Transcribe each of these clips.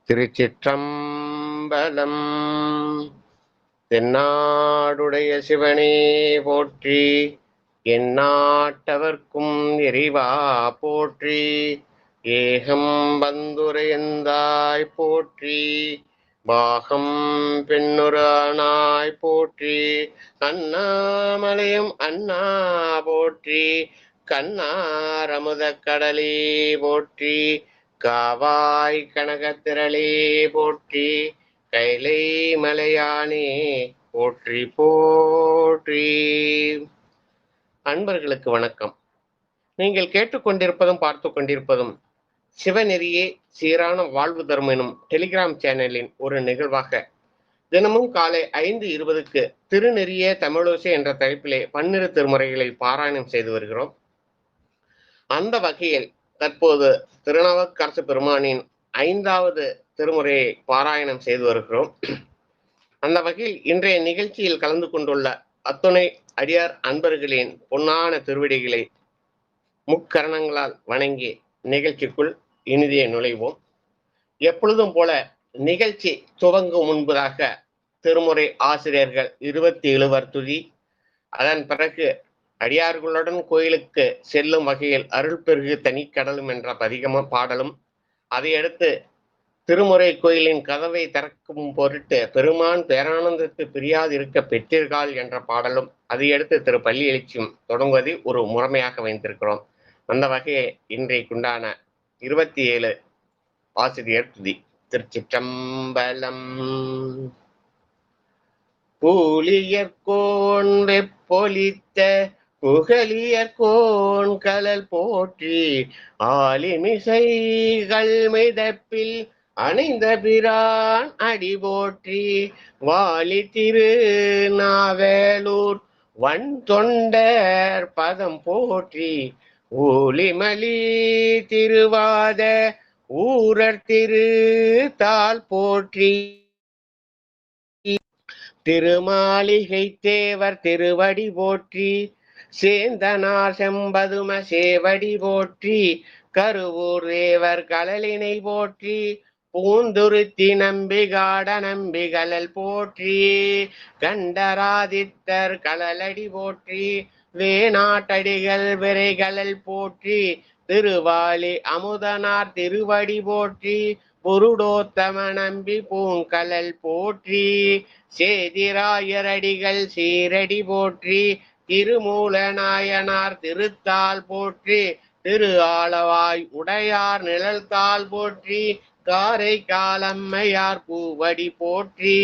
திருச்சிற்றம்பலம். தென்னாடுடைய சிவனே போற்றி, எந்நாட்டவர்க்கும் இறைவா போற்றி, ஏகம் வந்துரையந்தாய் போற்றி, பாகம் பெண்ணுரானாய் போற்றி, அண்ணாமலையும் அண்ணா போற்றி, கண்ணாரமுத கடலே போற்றி, காவாய் கனகத்திரளே போற்றி, கைலை மலையானே போற்றி போற்றி. அன்பர்களுக்கு வணக்கம். நீங்கள் கேட்டுக்கொண்டிருப்பதும் பார்த்து கொண்டிருப்பதும் சிவநெறியே சீரான வாழ்வு தரும் எனும் டெலிகிராம் சேனலின் ஒரு நிகழ்வாக தினமும் காலை 5:20 திருநெறியே தமிழோசை என்ற தலைப்பிலே 12 திருமுறைகளை பாராயணம் செய்து வருகிறோம். அந்த வகையில் தற்போது திருநாவுக்கரசு பெருமானின் 5வது திருமுறையை பாராயணம் செய்து வருகிறோம். அந்த வகையில் இன்றைய நிகழ்ச்சியில் கலந்து கொண்டுள்ள அத்துணை அடியார் அன்பர்களின் பொன்னான திருவடிகளை முக்கரணங்களால் வணங்கி நிகழ்ச்சிக்குள் இனிதே நுழைவோம். எப்பொழுதும் போல நிகழ்ச்சி துவங்கும் முன்பதாக திருமுறை ஆசிரியர்கள் 27 துதி, அதன் பிறகு அடியார்களுடன் கோயிலுக்கு செல்லும் வகையில் அருள் பெருகு தனிக்கடலும் என்ற பதிகம பாடலும், அதையடுத்து திருமுறை கோயிலின் கதவை திறக்கும் பொருட்டு பெருமான் பேரானந்தத்து பிரியாதிருக்க பெற்றீர்கள் என்ற பாடலும், அதையடுத்து திரு பள்ளி எழுச்சியும் தொடங்குவதை ஒரு முறைமையாக வைத்திருக்கிறோம். அந்த வகையை இன்றைக்குண்டான 27 ஆசிரியர் துதி. திருச்சிற்றம்பலம். பூலியர்கோன் வெப்பொலித்த புகலியர்கோன் கலல் போற்றி, ஆலிமிசைகள் மிதப்பில் அணைந்த பிரான் அடி போற்றி, வாலி திரு நாவலூர் வன் தொண்டர் பதம் போற்றி, ஊலிமலி திருவாத ஊரர் திரு தாள் போற்றி, திருமாளிகை தேவர் திருவடி போற்றி, சேந்தனார் செம்பதும சேவடி போற்றி, கருவூர் தேவர் கழலினை போற்றி, பூந்துருத்தி நம்பிகாட நம்பிகளல் போற்றி, கண்டராதித்தர் கழலடி போற்றி, வேணாட்டடிகள் விரைகளல் போற்றி, திருவாலி அமுதனார் திருவடி போற்றி, புருடோத்தம நம்பி பூங்கலல் போற்றி, சேதிராயரடிகள் சீரடி போற்றி, திருமூல நாயனார் திருத்தாள் போற்றி, திரு ஆளவாய் உடையார் நிழல்தாள் போற்றி, காரை காலம்மையார் பூவடி போற்றி,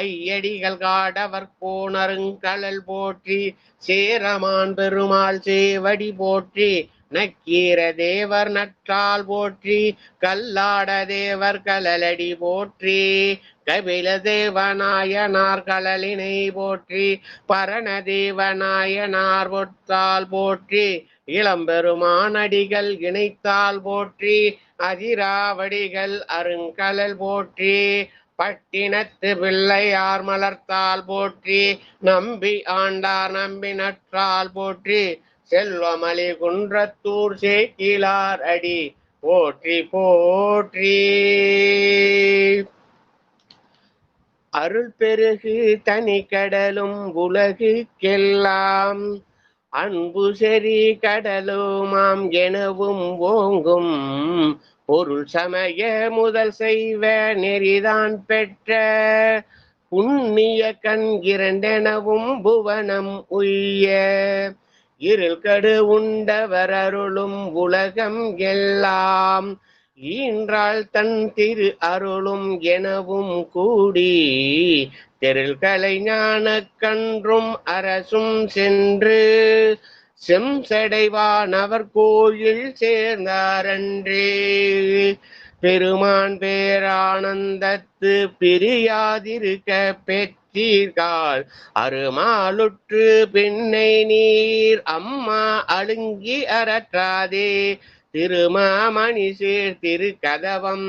ஐயடிகள் காடவர் கோணருங்கலல் போற்றி, சேரமான் பெருமாள் சேவடி போற்றி, நக்கீர தேவர் நற்றால் போற்றி, கல்லாட தேவர் கழலடி போற்றி, கபில தேவநாயனார் கழலினை போற்றி, பரண தேவநாயனார் பொற்றால் போற்றி, இளம்பெருமானடிகள் இணைத்தால் போற்றி, அதிராவடிகள் அருங்கலல் போற்றி, பட்டினத்து பிள்ளையார் மலர்த்தால் போற்றி, நம்பி ஆண்டார் நம்பி நற்றால் போற்றி, செல்வமலி குன்றத்தூர் சேக்கிலார் அடி போற்றி போற்றி. அருள் பெருகு தனிக்கடலும் உலகுக்கெல்லாம் அன்பு செறி கடலுமாம் எனவும் ஓங்கும், பொருள் சமய முதல் செய்வ நெறிதான் பெற்ற புண்ணிய கண் இரண்டெனவும் புவனம் உய்ய, இருள் கடு உண்டவர் அருளும் உலகம் எல்லாம் ஈன்றாள் தன் திரு அருளும் எனவும் கூடி, தெருள்களை ஞான கன்றும் அரசும் சென்று செம்சடைவானவர் கோயில் சேர்ந்தாரன்றே, பெருமான் பேரானந்தத்து பிரியாதிருக்க பெற்றீர்கள் அருமாலுற்று பின்னை நீர் அம்மா அழுங்கி அறற்றாதே, திருமாமணி சீர் திருக்கதவம்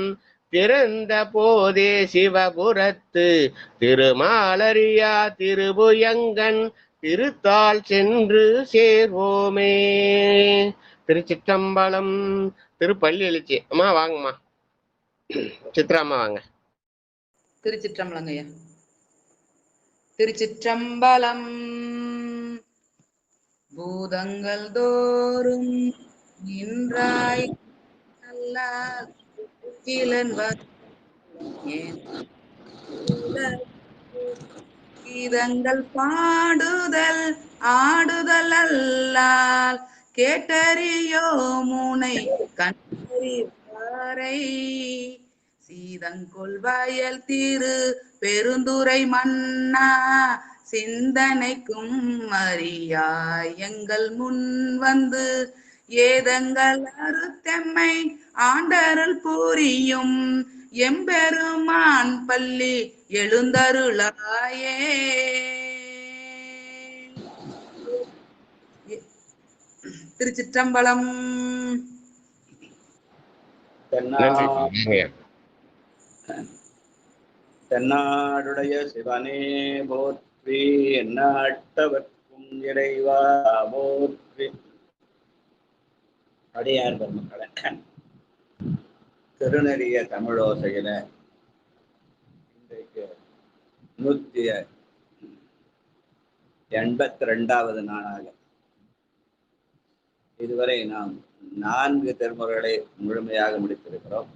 திறந்த போதே சிவபுரத்து திருமாலரியா திருபுயங்கன் திருத்தாள் சென்று சேர்வோமே. திருச்சிற்றம்பலம். திருப்பள்ளி எழுச்சி. அம்மா வாங்கம்மா. சித்ராமா வாங்க. திருச்சிற்றம்பலங்க ஐயா. திருச்சிற்றம்பலம். பூதங்கள் தோறும் நின்றாய் நல்லால் கீதங்கள் பாடுதல் ஆடுதல் அல்லால் கேட்டறியோ முனை கண்டறிவாரை சீதங்கொள் வயல் திரு பெருந்துரை மன்னா சிந்தனைக்கும் அறியாய் எங்கள் முன் வந்து ஏதங்கள் அறுத்தெம்மை ஆண்டருள் புரியும் எம்பெருமான் பள்ளி எழுந்தருளாயே. திருச்சிற்றம்பலம். தென்னாடுடைய சிவனே போற்றி, எந்நாட்டவர்க்கும் இறைவா போற்றி. அடியார் பெருமக்களே, திருநெறிய தமிழோசையில இன்றைக்கு 182வது நாளாக இதுவரை நாம் 4 திருமுறைகளை முழுமையாக முடித்திருக்கிறோம்.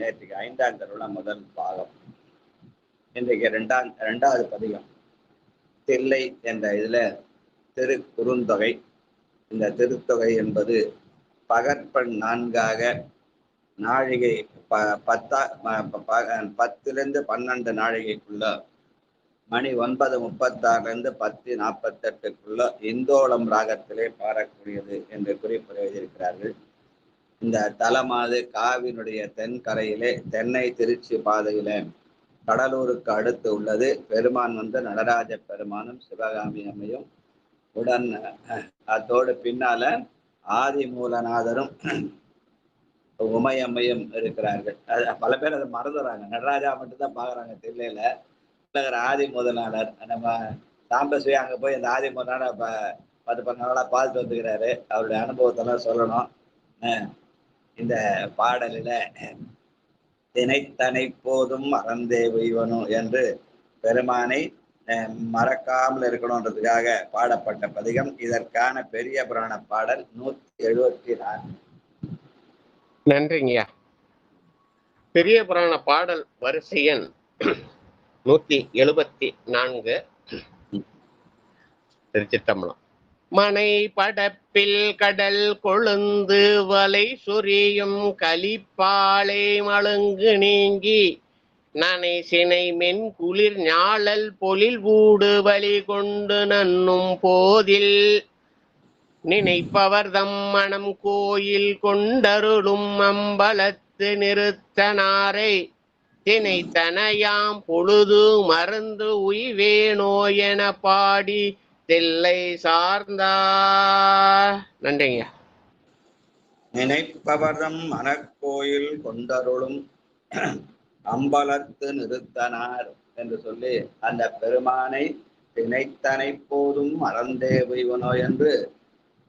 நேற்றுக்கு 5ஆம் திருவிழா முதல் பாகம், இன்றைக்கு 2வது பதிகம் தில்லை என்ற இதுல திரு குறுந்தொகை. இந்த திருத்தொகை என்பது பகற்பன் 4ஆக நாழிகை 10லிருந்து 12 நாழிகைக்குள்ள மணி 9:36 10:48 இந்தோளம் ராகத்திலே பாடக்கூடியது என்று குறிப்பு எழுதியிருக்கிறார்கள். இந்த தலமாது காவினுடைய தென்கரையிலே தென்னை திருச்சி பாதையில கடலூருக்கு அடுத்து உள்ளது. பெருமான் நடராஜ பெருமானும் சிவகாமி அம்மையும் உடன் அதோடு பின்னால ஆதிமூலநாதரும் உமையம்மையும் இருக்கிறார்கள். பல பேர் அதை மறந்துடுறாங்க, நடராஜா மட்டும்தான் பாக்குறாங்க. தில்லையில ஆதிமூலநாதர் நம்ம சாம்பஸ்வி அங்க போய் இந்த ஆதிமூலநாதர் 10-12 நாளா பார்த்துட்டு வந்துக்கிறாரு. அவருடைய அனுபவத்தெல்லாம் சொல்லணும். இந்த பாடலில தினைத்தனை போதும் மறந்தே உய்வனும் என்று பெருமானை மறக்காமல் இருக்கணும்ன்றதுக்காக பாடப்பட்ட பதிகம். இதற்கான பெரிய புராண பாடல் 174. நன்றிங்கய்யா. பெரிய புராண பாடல் வரிசை எண் 174. திருச்சிற்றம்பலம். மனை படப்பில் கடல் கொழுந்து வலை சொரியும் கலிப்பாலை மழுங்கு நீங்கி நனை சினை மென் குளிர் ஞாழல் பொழில் ஊடு வழி கொண்டு நன்னும் போதில் நினைப்பவர் தம் மனம் கோயில் கொண்டருளும் அம்பலத்து நிறுத்தனாரை தினைத்தனையாம் பொழுது மறந்து உய்வேனோ என பாடி தில்லை சார்ந்தார். நன்றிங்க. நினைப்பவர்தம் மனக்கோயில் கொண்டருளும் அம்பலத்து நிறுத்தனார் என்று சொல்லி அந்த பெருமானை தினைத்தனை போதும் மறந்தே உய்வனோ என்று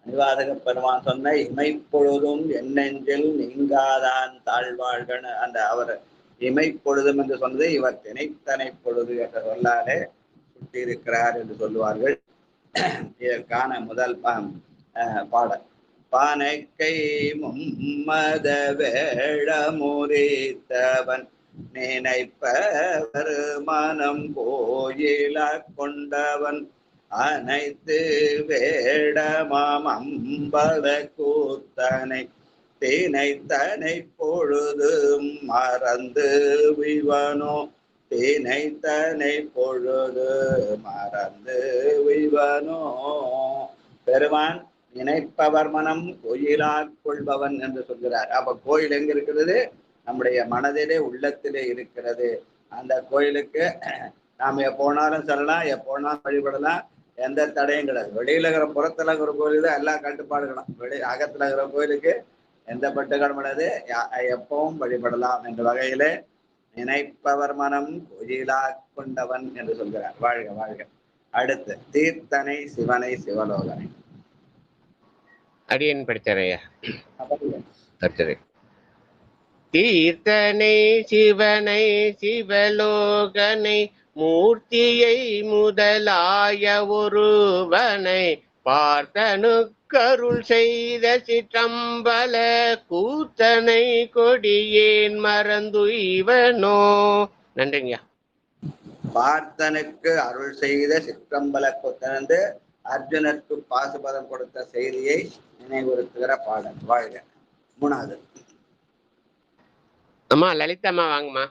அணிவாதக பெருமான் சொன்ன இமைப்பொழுதும் என்னெஞ்சில் நீங்காதான் தாழ்வாழ்கன் அந்த அவர் இமைப்பொழுதும் என்று சொன்னது இவர் தினைத்தனை பொழுது என்ற சொல்லாலே சுட்டியிருக்கிறார் என்று சொல்லுவார்கள். இதற்கான முதல் பாடல் பானைக்கை மும்மத வேழமுறித்தவன் நினைப்பவர் மனம் கோயில கொண்டவன் அனைத்து வேடமாம் அம்பல கூத்தனை தினைத்தனை பொழுது மறந்து விவனோ தினைத்தனை பொழுது மறந்து விவனோ. பெருமான் நினைப்பவர் மனம் கோயிலா கொள்பவன் என்று சொல்கிறார். அப்ப கோயில் எங்க இருக்கிறது? நம்முடைய மனதிலே உள்ளத்திலே இருக்கிறது. அந்த கோயிலுக்கு நாம் எப்போனாலும் செல்லலாம், எப்போனாலும் வழிபடலாம், எந்த தடையும் கிடையாது. வெளியில இருக்கிற புறத்துல இருக்கிற கோயிலுக்கு தான் எல்லா கட்டுப்பாடுகளும். அகத்துல இருக்கிற கோயிலுக்கு எந்த பட்டுகளும் கிடையாது, எப்பவும் வழிபடலாம் என்ற வகையிலே நினைப்பவர் மனம் கோயிலா கொண்டவன் என்று சொல்கிறார். வாழ்க வாழ்க. அடுத்து தீர்த்தனை சிவனை சிவலோகனை அடியன் படித்தரையா. தீர்த்தனை சிவனை சிவலோகனை மூர்த்தியை முதலாய ஒருவனை பார்த்தனுக்கருள் செய்த சிற்றம்பல கூத்தனை கொடியேன் மறந்துய்வனோ. நன்றிங்க. பார்த்தனுக்கு அருள் செய்த சிற்றம்பல கூத்தனந்து அர்ஜுனருக்கு பாசுபதம் கொடுத்த செய்தியை நினைவுறுத்துகிற பாடல். வாழ்க. மூணாவது அம்மா லலிதம்மா வாங்கம்மா.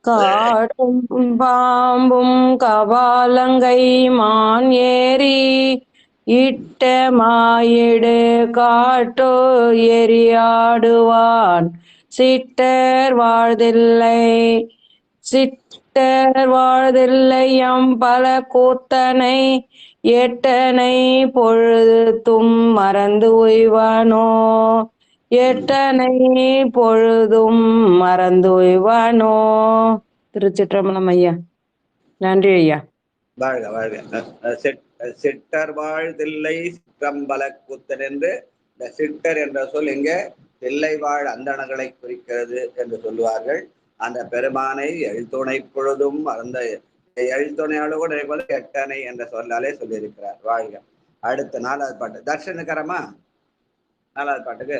காடும் பாம்பும் கபாலங்கை மான் ஏறி இட்ட மாயிடு காட்டோ எரியாடுவான் சிட்டர் வாழ்தில்லை பல கூத்தனை எட்டனை பொழுதும் மறந்து உய்வானோ. எட்டனை பொழுதும் மறந்து உய்வானோ. திருச்சிற்றம்பலம் ஐயா. நன்றி ஐயா. வாழ்க வாழ்க. சிட்டர் வாழ்தில்லை சிற்றம்பல கூத்தன் என்று இந்த சிட்டர் என்ற சொல் இங்க தில்லை வாழ் அந்தணர்களை குறிக்கிறது என்று சொல்லுவார்கள். அந்த பெருமானை எழுத்துணை பொழுதும் அந்த எழுத்துணையோடு கூட எட்டனை என்ற சொல்லாலே சொல்லியிருக்கிறார். வாழ்க. அடுத்த 4வது பாட்டு தர்ஷனுக்கரமா. 4வது பாட்டுக்கு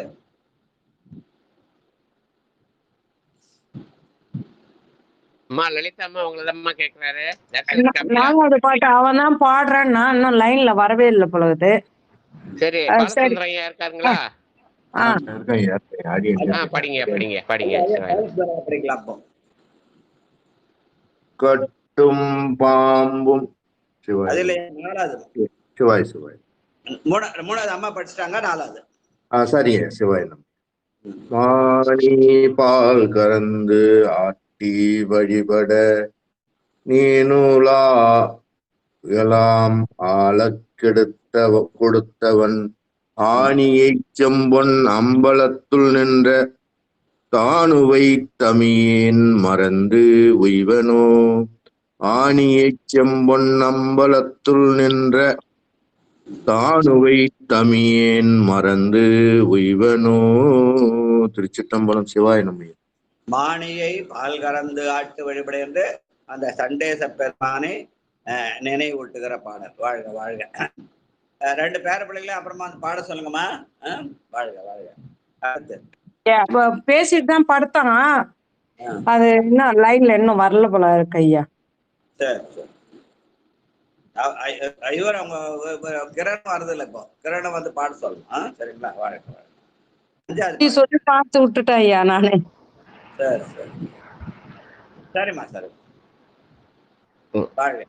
லலிதா அம்மா உங்களதம்மா கேக்குறாரு. 4வது பாட்டு அவன் தான் பாடுறான்னா இன்னும் லைன்ல வரவே இல்லை பொழுது. சரி பாலச்சந்திரன் ஐயா இருக்காருங்களா? படிங்க படிங்க படிங்க. கட்டும் பாம்பும் அதுல 4வது சிவாய் சிவாய். 3வது அம்மா படிச்சுட்டாங்க. 4வது சரிங்க. சிவாய் நம்ம மாணி பால் கறந்து ஆட்டி வழிபட நீனுலா எல்லாம் கொடுத்தவன் ஆணியை செம்பொன் அம்பலத்துள் நின்ற தானுவை தமியேன் மறந்து உய்வனோ. ஆணியை செம்பொன் அம்பலத்துள் நின்ற தானுவை தமியேன் மறந்து உய்வனோ. திருச்சிற்றம்பலம். சிவாய நம்ம. மாணியை பால் கறந்து ஆட்டு வழிபட என்று அந்த சண்டேச பெருமானை நினைவூட்டுகிற பாடல். வாழ்க வாழ்க. 2 பேர பிள்ளைகளையும் அப்புறமா பாட சொல்லுங்கம்மா. வாழ்க வாழ்க. அடுத்து பேசிட்டு தான் படுத்தான். அது இன்னும் லைன்ல இன்னும் வரல போல இருக்கு ஐயா. சரி சரி. ஐவர் அவங்க கிரணம் வருது இல்லை. இப்போ கிரணம் வந்து பாட சொல்லணும். சரிங்களா? வாழ்க வாழ்க. 5வது சொல்லி பார்த்து விட்டுட்டேன் ஐயா நானு. சரி சரி சரிம்மா சரி. வாழ்க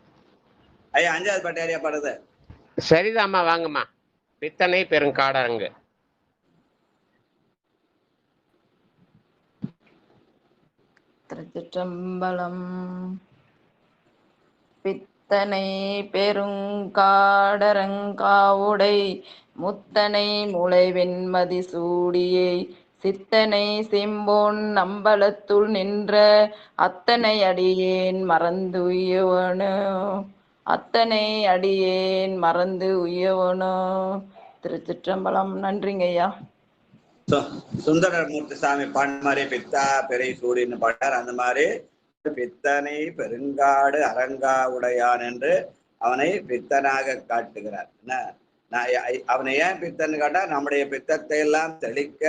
ஐயா. 5வது பாட்டு யாரையா பாடுது? சரிதாம்மா வாங்கம்மா. பித்தனை பெருங்காடரங்கு. திருச்சிற்றம்பலம். பித்தனை பெருங்காடரங்காவுடை முத்தனை முளை வெண்மதி சூடியை சித்தனை செம்போன் அம்பலத்துள் நின்ற அத்தனை அடியேன் மறந்து உய்யவனோ. அத்தனை அடியேன் மறந்து உய்யவனோ. திருச்சிற்றம்பலம். நன்றிங்க ஐயா. சுந்தரமூர்த்தி சாமி பாண்ட மாதிரி பித்தா பெரை சூடின்னு பாட்டார். அந்த மாதிரி பித்தனை பெருங்காடு அரங்கா உடையான் என்று அவனை பித்தனாக காட்டுகிறார். அவனை ஏன் பித்தன்னு காட்டா, நம்முடைய பித்தத்தை எல்லாம் தெளிக்க,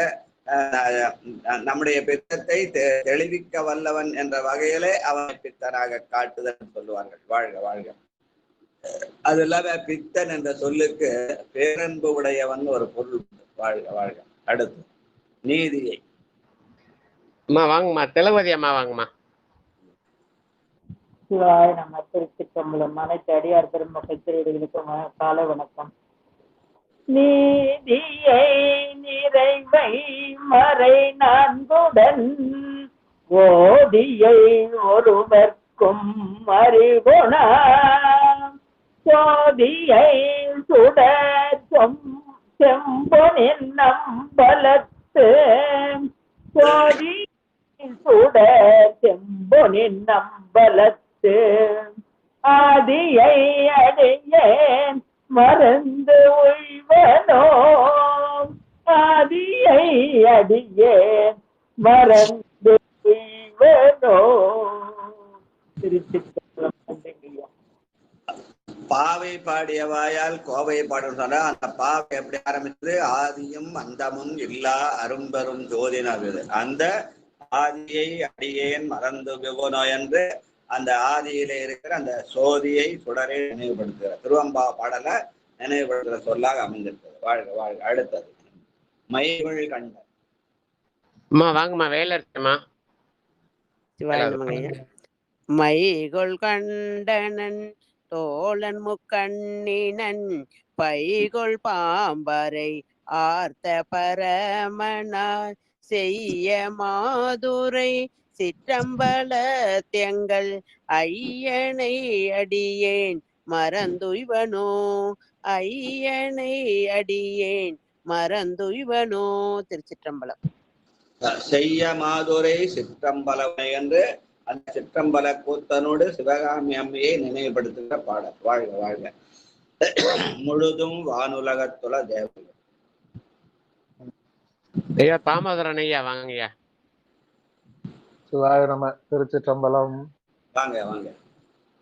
நம்முடைய பித்தத்தை தெளிவிக்க வல்லவன் என்ற வகையிலே அவனை பித்தனாக காட்டுதல் சொல்லுவார்கள். வாழ்க வாழ்க. அது இல்லாம பித்தன் என்ற சொல்லுக்கு பேரன்பு உடையவன் ஒரு பொருள். வாழ்க வாழ்க. அடுத்து நீதியை. அம்மா வாங்கம்மா. திலவதி அம்மா வாங்கம்மா. சிவாய் நம்ம. திருச்சிற்றம்பலம். அனைத்து அடியார் பெருமக்கள் திருவிகளுக்கும் காலை வணக்கம். நீதியை நிறைவை மறை நான்குடன் ஓதியை ஒருவர்க்கும் அறிவுணா சோதியை சுடர் செம்பொனின் நம்பலத்து சோதி சுடர் செம்பொனின் நம்பலத்து ஆதியை அடையேன் மறந்து உய்வனோ. அடியேன் மறந்து உய்வனோ. திருச்சிற்றம்பலம். நன்றிங்கய்யா. பாவை பாடிய வாயால் கோவை பாடணும் சொன்னா அந்த பாவை எப்படி ஆரம்பிச்சது? ஆதியும் அந்தமும் இல்லா அரும்பெரும் ஜோதினது. அந்த ஆதியை அடியேன் மறந்து விவனோ என்று அந்த ஆதியிலே இருக்கிற அந்த சோதியை சுடரை நினைவுபடுத்துகிற திருவம்பா பாடலை நினைவுபடுத்துகிற சொல்லாக அமைந்திருக்கிறது. வாழ்க வாழ்க. அடுத்தது மைகள் கண்ட. அம்மா வாங்கம்மா, வேலை இருக்குமா? மைகொள் கண்டனன் தோழன் முக்கண்ணினன் பைகொள் பாம்பரை ஆர்த்த பரமனார் செய்ய மாதுரை சிற்றம்பல தெங்கள் ஐயனை அடியேன் மறந்துய்வனோ. ஐயனை அடியேன் மறந்துய்வனோ. திருச்சிற்றம்பலம். செய்ய மாதுரை சிற்றம்பலமை என்று அந்த சிற்றம்பல கூத்தனோடு சிவகாமி அம்மையை நினைவுபடுத்துகிற பாடல். வாழ்க வாழ்க. முழுதும் வானுலகத்துல தேவர்கள். ஐயா தாமோதரன் ஐயா வாங்கய்யா. சிவாய நம. திருச்சிற்றம்பலம். வாங்க வாங்க.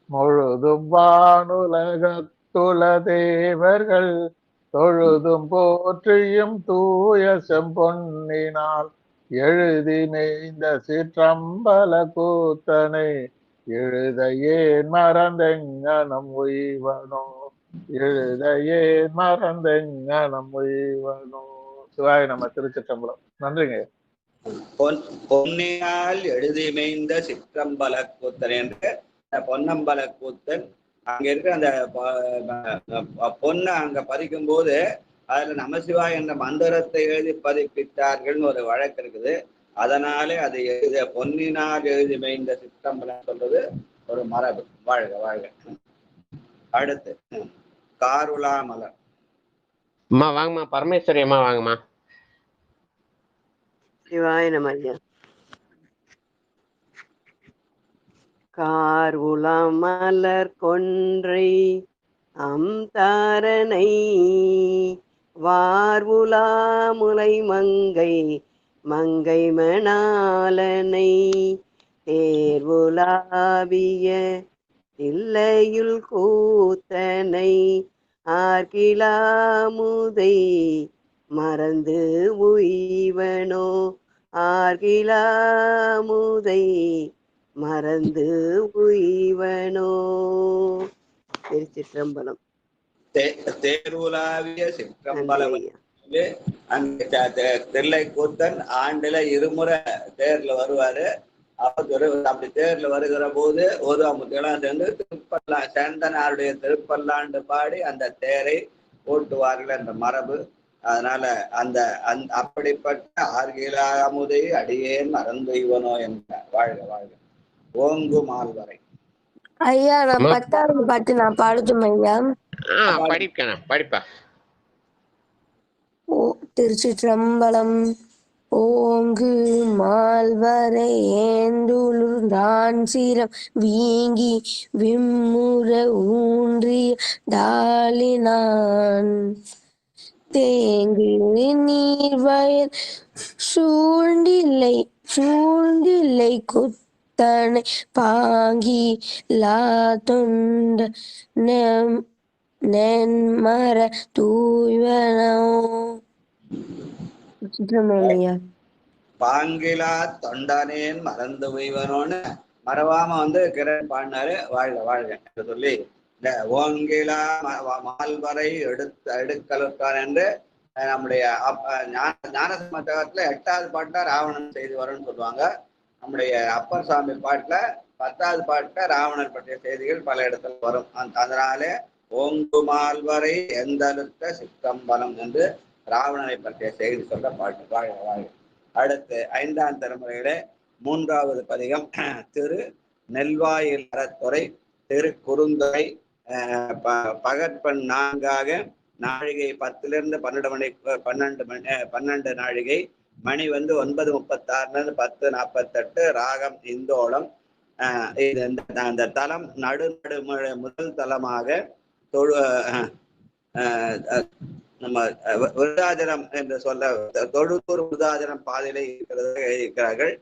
முழுதும் வானுலகத்துல தேவர்கள் தொழுதும் போற்றியும் தூய செம்பொன்னினால் எழுதி மேய்ந்த சிற்றம்பல கூத்தனை எழுத ஏன் மறந்தெங்கனம் உய்வனோ. எழுத ஏன் மறந்தெங்கனம் உய்வனோ. சிவாய நம. திருச்சிற்றம்பலம். நன்றிங்க. பொன்னினால் எழுதி மேய்ந்த சிற்றம்பல கூத்தன் என்று பொன்னம்பல கூத்தன் அங்க இருக்கிற அந்த பொண்ணை அங்க பதிக்கும் போது அதுல நமசிவாய் என்ற மந்திரத்தை எழுதி பதிப்பித்தார்கள்னு ஒரு வழக்கு இருக்குது. அதனாலே அது எழுத பொன்னினால் எழுதி மேய்ந்த சிற்றம்பலம் சொல்றது ஒரு மரபு. வாழ்க வாழ்க. அடுத்து காருலா மலர். அம்மா வாங்கம்மா, பரமேஸ்வரி அம்மா வாங்கம்மா. சிவாய நம. கார்வுலாம் மலர் கொன்றை அம்தாரனை வார்வுலா முலை மங்கை மங்கை மணாலனை தேர்வுலாவிய இல்லையுள் கூத்தனை ஆர்கிலாமுதை மறந்து உய்வனோ. ஆர்கிலாமுதை மறந்து உய்வனோ. திருச்சிற்றம்பலம். தேர்வுலாவிய சிற்றம்பலம். அங்க தில்லை கூத்தன் ஆண்டுல இருமுறை தேர்ல வருவாரு. அப்படி தேர்ல வருகிற போது ஓதுவாமுத்தியெல்லாம் சேர்ந்து சேந்தனாருடைய திருப்பல்லாண்டு பாடி அந்த தேரை ஓட்டுவார்கள் என்ற மரபு. அதனால அந்த அப்படிப்பட்ட ஆர்கிலாமுதை அடியேன் மறந்துய்வனோ என்ற. வாழ்க வாழ்க. ஓங்கு மால்வரை. ஐயா நான் 10வது பாட்டு நான் பாடட்டும் ஐயா? படிப்பா. ஓ திருச்சிற்றம்பலம். ஓங்கு மால்வரை ஏந்துழுந்தான் சீரம் வீங்கி விம்முற ஊன்றிய டாலினான் தேங்கு நீர்வயல் சூழ்ந்தில்லை குத்தனை பாங்கி லா தொண்ட நென்மர தூய்வனோ. பாங்கிலா தொண்டனேன் மறந்து உய்வனோன்னு மறவாம கிரண் பாடினாரு. வாழ்க வாழ்க என்று சொல்லி இந்த ஓங்கிலா மால்வரை எடுக்கலுத்தான் என்று நம்முடைய ஞானசமத்தகத்துல 8வது பாட்டுல ராவணன் செய்தி வரும்னு சொல்லுவாங்க. நம்முடைய அப்பர் சாமி பாட்டுல 10வது பாட்டுல ராவணன் பற்றிய செய்திகள் பல இடத்துல வரும். அதனாலே ஓங்கு மால்வரை எந்தழுத்த சிற்றம்பலம் என்று ராவணனை பற்றிய செய்தி சொல்ற பாட்டு. வாழ்க வாழ்க. அடுத்து 5ஆம் திருமுறையிலே 3வது பதிகம் திரு நெல்வாயில் அறத்துறை திரு குறுந்துறை பகற்பெண் 4ஆக நாழிகை 10லிருந்து 12 நாழிகை மணி 9:36 10:48 ராகம் இந்தோளம். இது அந்த தலம் நடு முதல் தலமாக நம்ம விருதாச்சலம் என்று சொல்ல தொழுத்தூர் விருதாச்சலம் பாதையிலே இருக்கிறார்கள்.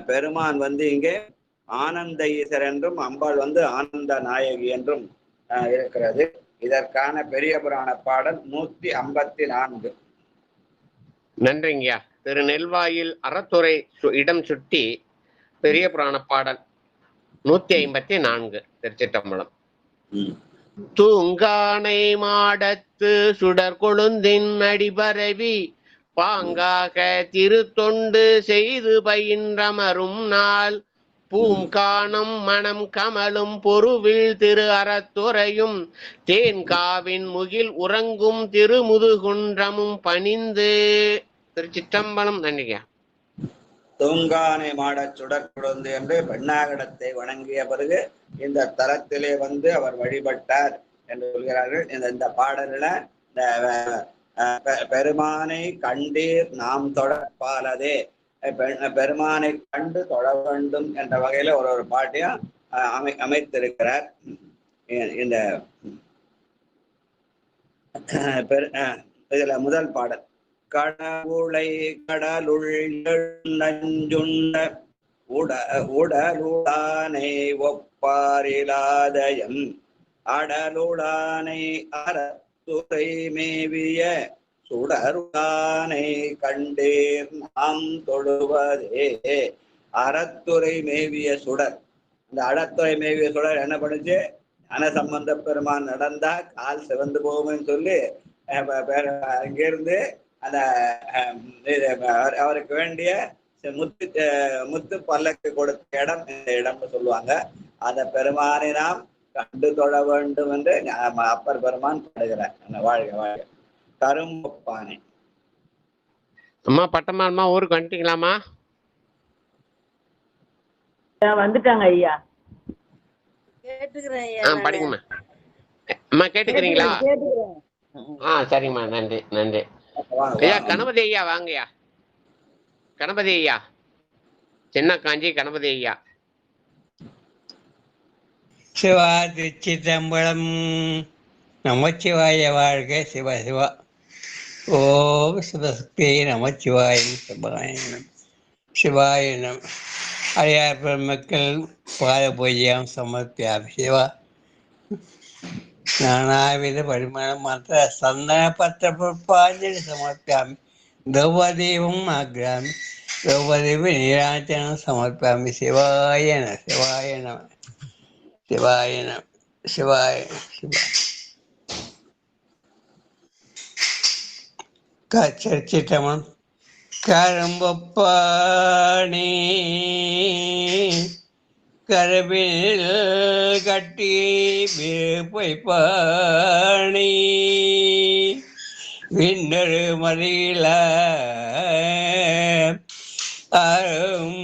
பெருமான் இங்கே ஆனந்த ஈசர் என்றும் அம்பாள் ஆனந்த நாயகி என்றும் இருக்கிறது. இதற்கான பெரிய புராண பாடல் 154. நன்றிங்கய்யா. திருநெல்வாயில் அறத்துறை இடம் சுட்டி பெரிய புராண பாடல் 154. திருச்சிற்றம்பலம். தூங்கானை மாடத்து சுடர் கொழுந்தின் அடிபரவி பாங்காக திருத்தொண்டு செய்து பயின்றமரும் நாள் பூங்கானம் மனம் கமலும் பொருவில் திரு அறத்துறையும் தேன்காவின் முகில் உறங்கும் திருமுதுகுன்றமும் பணிந்து. திருச்சிற்றம்பலம். நன்றியா. தூங்கானை மாடச் சுடர் கொழுந்து என்று பெண்ணாகடத்தை வணங்கிய பிறகு இந்த தலத்திலே அவர் வழிபட்டார் என்று சொல்கிறார்கள். இந்த பாடல்ல பெருமானை கண்டீர் நாம் தொடர்பாலதே, பெருமானை கண்டு தொழ வேண்டும் என்ற வகையில ஒரு பாட்டையும் அமைத்திருக்கிறார். இந்த இதுல முதல் பாடல் கடவுளை கடலுள் நஞ்சுண்ட உடலுடானை ஒப்பாரிலாதயம் அடலுடானை அறத்துறை மேவிய சுடருடானை கண்டேர் நாம் தொழுவதே. அறத்துறை மேவிய சுடர், அந்த அறத்துறை மேவிய சுடர் என்ன பண்ணுச்சு? ஞானசம்பந்த பெருமான் நடந்தா கால் சிவந்து போகும்னு சொல்லி அங்கிருந்து அந்த அவருக்கு வேண்டிய முத்து பல்லக்கு கொடுத்த இடம் இந்த இடம்னு சொல்லுவாங்க. அந்த பெருமானை நாம் கண்டு தொழ வேண்டும் என்று அப்பர் பெருமான் பாடுகிறார். வாழ்க வாழ்க. கரும்பொப்பானை. அம்மா பட்டம்மா ஊருக்கு வந்துட்டீங்களாமா? வந்துட்டாங்க ஐயா. படிங்கம்மா. அம்மா கேட்டுக்கிறீங்களா? சரிங்கம்மா. நன்றி நன்றி ஐயா. கணபதி ஐயா வாங்கய்யா. கணபதி ஐயா, சின்ன காஞ்சி கணபதி ஐயா. சிவா திருச்சிற்றம்பலம். நமச்சிவாய வாழ்க. சிவ சிவா. ஓம் சிவசக்தி நமச்சிவாய சிவாயனம் சிவாயனம். அடியார் பெருமக்கள் பாத பூஜ்யம் சமர்ப்பியாமி. சிவா நானாவித பரிமாண மாத்திர சந்தன பத்திர புஷ்பாஞ்சலி சமர்ப்பியாமி. திரௌபதீபம் ஆக்ராமி. திரௌபதீப நீராஞ்சனம் சமர்ப்பியாமி. சிவாய நம. சிவாய நம. சிவாய நம. சிவாய சிவா. கச்சரிச்சிட்டமன் கரும்பொப்பாணி கருவில் கட்டி பொய்ப்பாணி விண்ணரு மறியில அரும்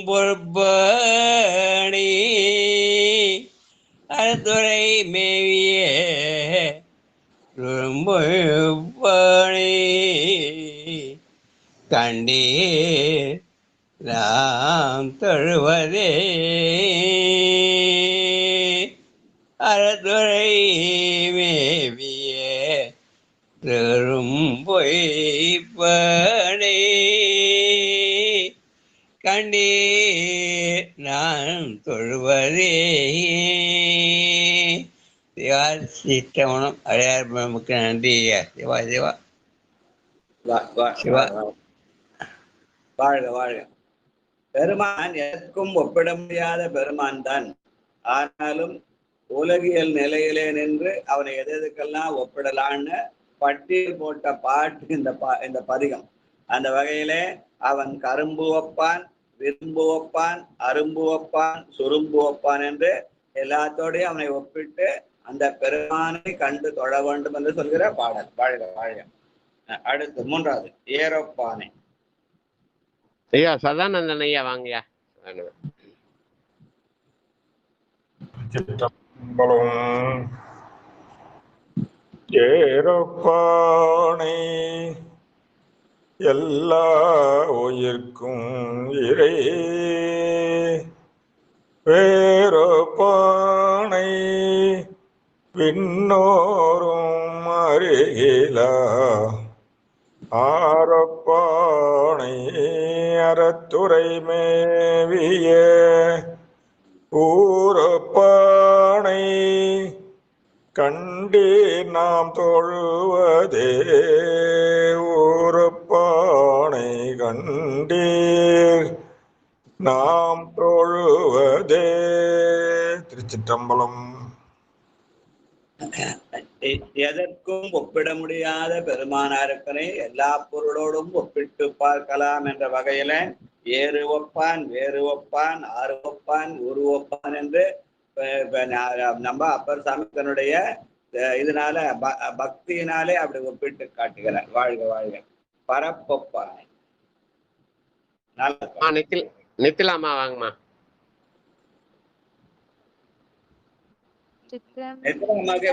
பொறுப்பாணி அறத்துறை மேவிய பொய்ப்பாணி கண்டீர் நாம் தொழுவதே. அறத்துறை மேவிய பெரும் பொய்ப்பாணி கண்டீர் நாம் தொழுவதே. சிவா சித்தமனம். அடையார் நமக்கு நன்றி. சிவா சிவா சிவா. வாழ்க வாழ்க. பெருமான் எதற்கும் ஒப்பிட முடியாத பெருமான் தான். ஆனாலும் உலகியல் நிலையிலே நின்று அவனை எதுக்கெல்லாம் ஒப்பிடலான்னு பட்டியல் போட்ட பாட்டு இந்த பதிகம். அந்த வகையிலே அவன் கரும்பு ஒப்பான், விரும்பு ஒப்பான், அரும்பு ஒப்பான், சுரும்பு ஒப்பான் என்று எல்லாத்தோடையும் அவனை ஒப்பிட்டு அந்த பெருமானை கண்டு தொழ வேண்டும் என்று சொல்கிற பாடல். வாழ்க வாழ்க. அடுத்து மூன்றாவது ஏரோப்பானை. ஐயா சதானந்தன் ஐயா வாங்கய்யா. ஏரோப்பானை எல்லா உயிர்க்கும் இறை வேரோப்பானை விண்ணோரும் அருகிலா ஆரப்பானை அறத்துறை மேவிய ஊரப்பானை கண்டீர் நாம் தொழுவதே ஊரப்பானை கண்டீர் நாம் தொழுவதே. திருச்சிற்றம்பலம். எதற்கும் ஒப்பிட முடியாத பெருமானாருக்கனை எல்லா பொருளோடும் ஒப்பிட்டு பார்க்கலாம் என்ற வகையில ஏறு ஒப்பான் வேறு ஒப்பான் ஆறு ஒப்பான் ஒரு ஒப்பான் என்று நம்ம அப்பர் சாமி தன்னுடைய இதனால பக்தியினாலே அப்படி ஒப்பிட்டு காட்டுகிறார். வாழ்க வாழ்க. பரப்பொப்பானை நித்திலாமா வாங்கம்மா.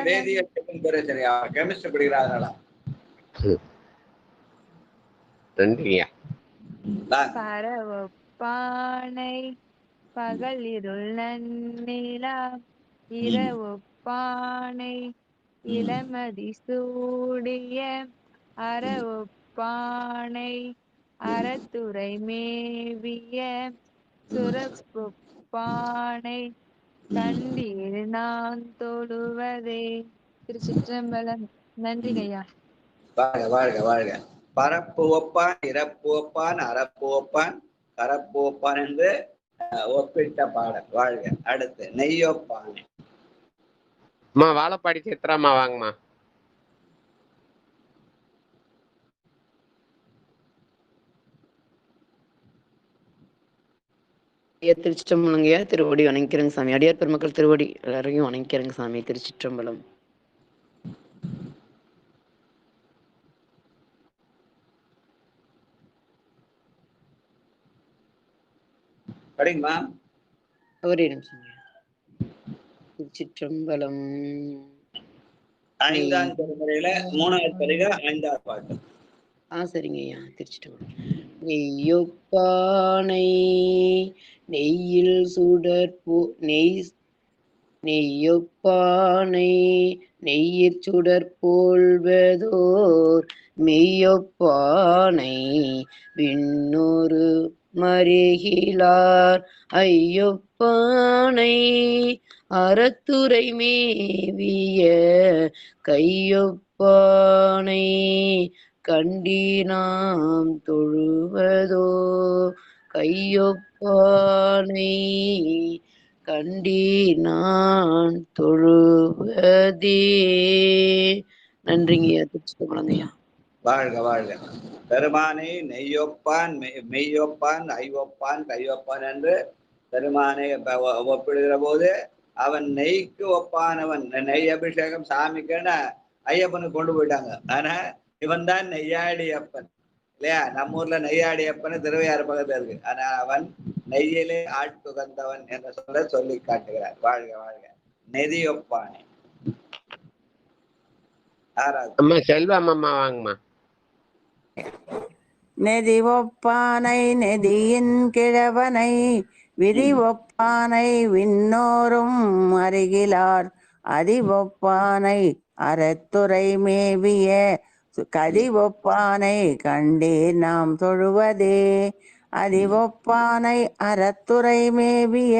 வேதிய பிரச்சனையா கெமிஸ்ட்ரி படிக்கிறாங்களா? பரவொப்பானை பகல் இருள் நன்னிலா இரவொப்பானை இளமதி சூடிய அறவொப்பானை அறத்துறை மேவிய சுரப்பொப்பானை கண்டீர் நான் தொழுவதே. திருச்சிற்றம்பலம். நன்றிங்கய்யா. வாழ்க வாழ்க வாழ்க. பரப்பு ஒப்பான் இறப்பு ஒப்பான் அறப்பு ஒப்பான் கரப்பு ஒப்பான் என்று ஒப்பிட்ட பாடல். வாழ்க. அடுத்து நெய்யொப்பானை. வாழப்பாடி சித்ராமா வாங்கம்மா. திருச்சிற்றம்பலங்கய்யா. திருவடி வணங்கிறேங்க சாமி. அடியார் பெருமக்கள் திருவடி எல்லாரையும் வணங்கிறேங்க சாமி. திருச்சிற்றம்பலம். படிங்கம்மா. ஒரே நிமிஷம். திருச்சிற்றம்பலம். 5ஆம் திருமுறையில 3வது பதிக 5வது பாட்டு. சரிங்க ஐயா. திருச்சிற்றம்பலம். நெய்யொப்பானை நெய்யில் சுடற்போ நெய்யொப்பானை நெய்யிற் சுடற்போல்வதோர் மெய்யொப்பானை விண்ணொரு மருகிலார் ஐயொப்பானை அறத்துறை மேவிய கையொப்பானை கண்டீனாம் தொழுவதோ கையொப்பானை கண்டீனான் தொழுவதே. நன்றிங்கய்யா. திருச்சிற்றம்பலங்கய்யா. வாழ்க வாழ்க. பெருமானை நெய்யொப்பான் மெய்யொப்பான் ஐயொப்பான் கையொப்பான் என்று பெருமானை ஒப்பிடுகிற போது அவன் நெய்க்கு ஒப்பானவன். நெய் அபிஷேகம் சாமிக்குன்னு ஐயப்பனுக்கு கொண்டு போயிட்டாங்க. ஆனா இவன் தான் நெய்யாடியப்பன் இல்லையா? நம்ம ஊர்ல நெய்யாடியப்பன் திருவையாறு பக்கத்துல இருக்கு. ஆனா அவன் நெய்யிலே ஆட்புகந்தவன் என்ற சொல்ல சொல்லி காட்டுகிறார். வாழ்க வாழ்க. நெதியொப்பானை. செல்வம்மா வாங்கம்மா. நெதி ஒப்பானை நெதியின் கிழவனை விதி ஒப்பானை விண்ணோரும் அருகிலார் அதி ஒப்பானை அறத்துறை மேவிய கதி ஒப்பானை கண்டீர் நாம் தொழுவதே. அதி ஒப்பானை அறத்துறை மேவிய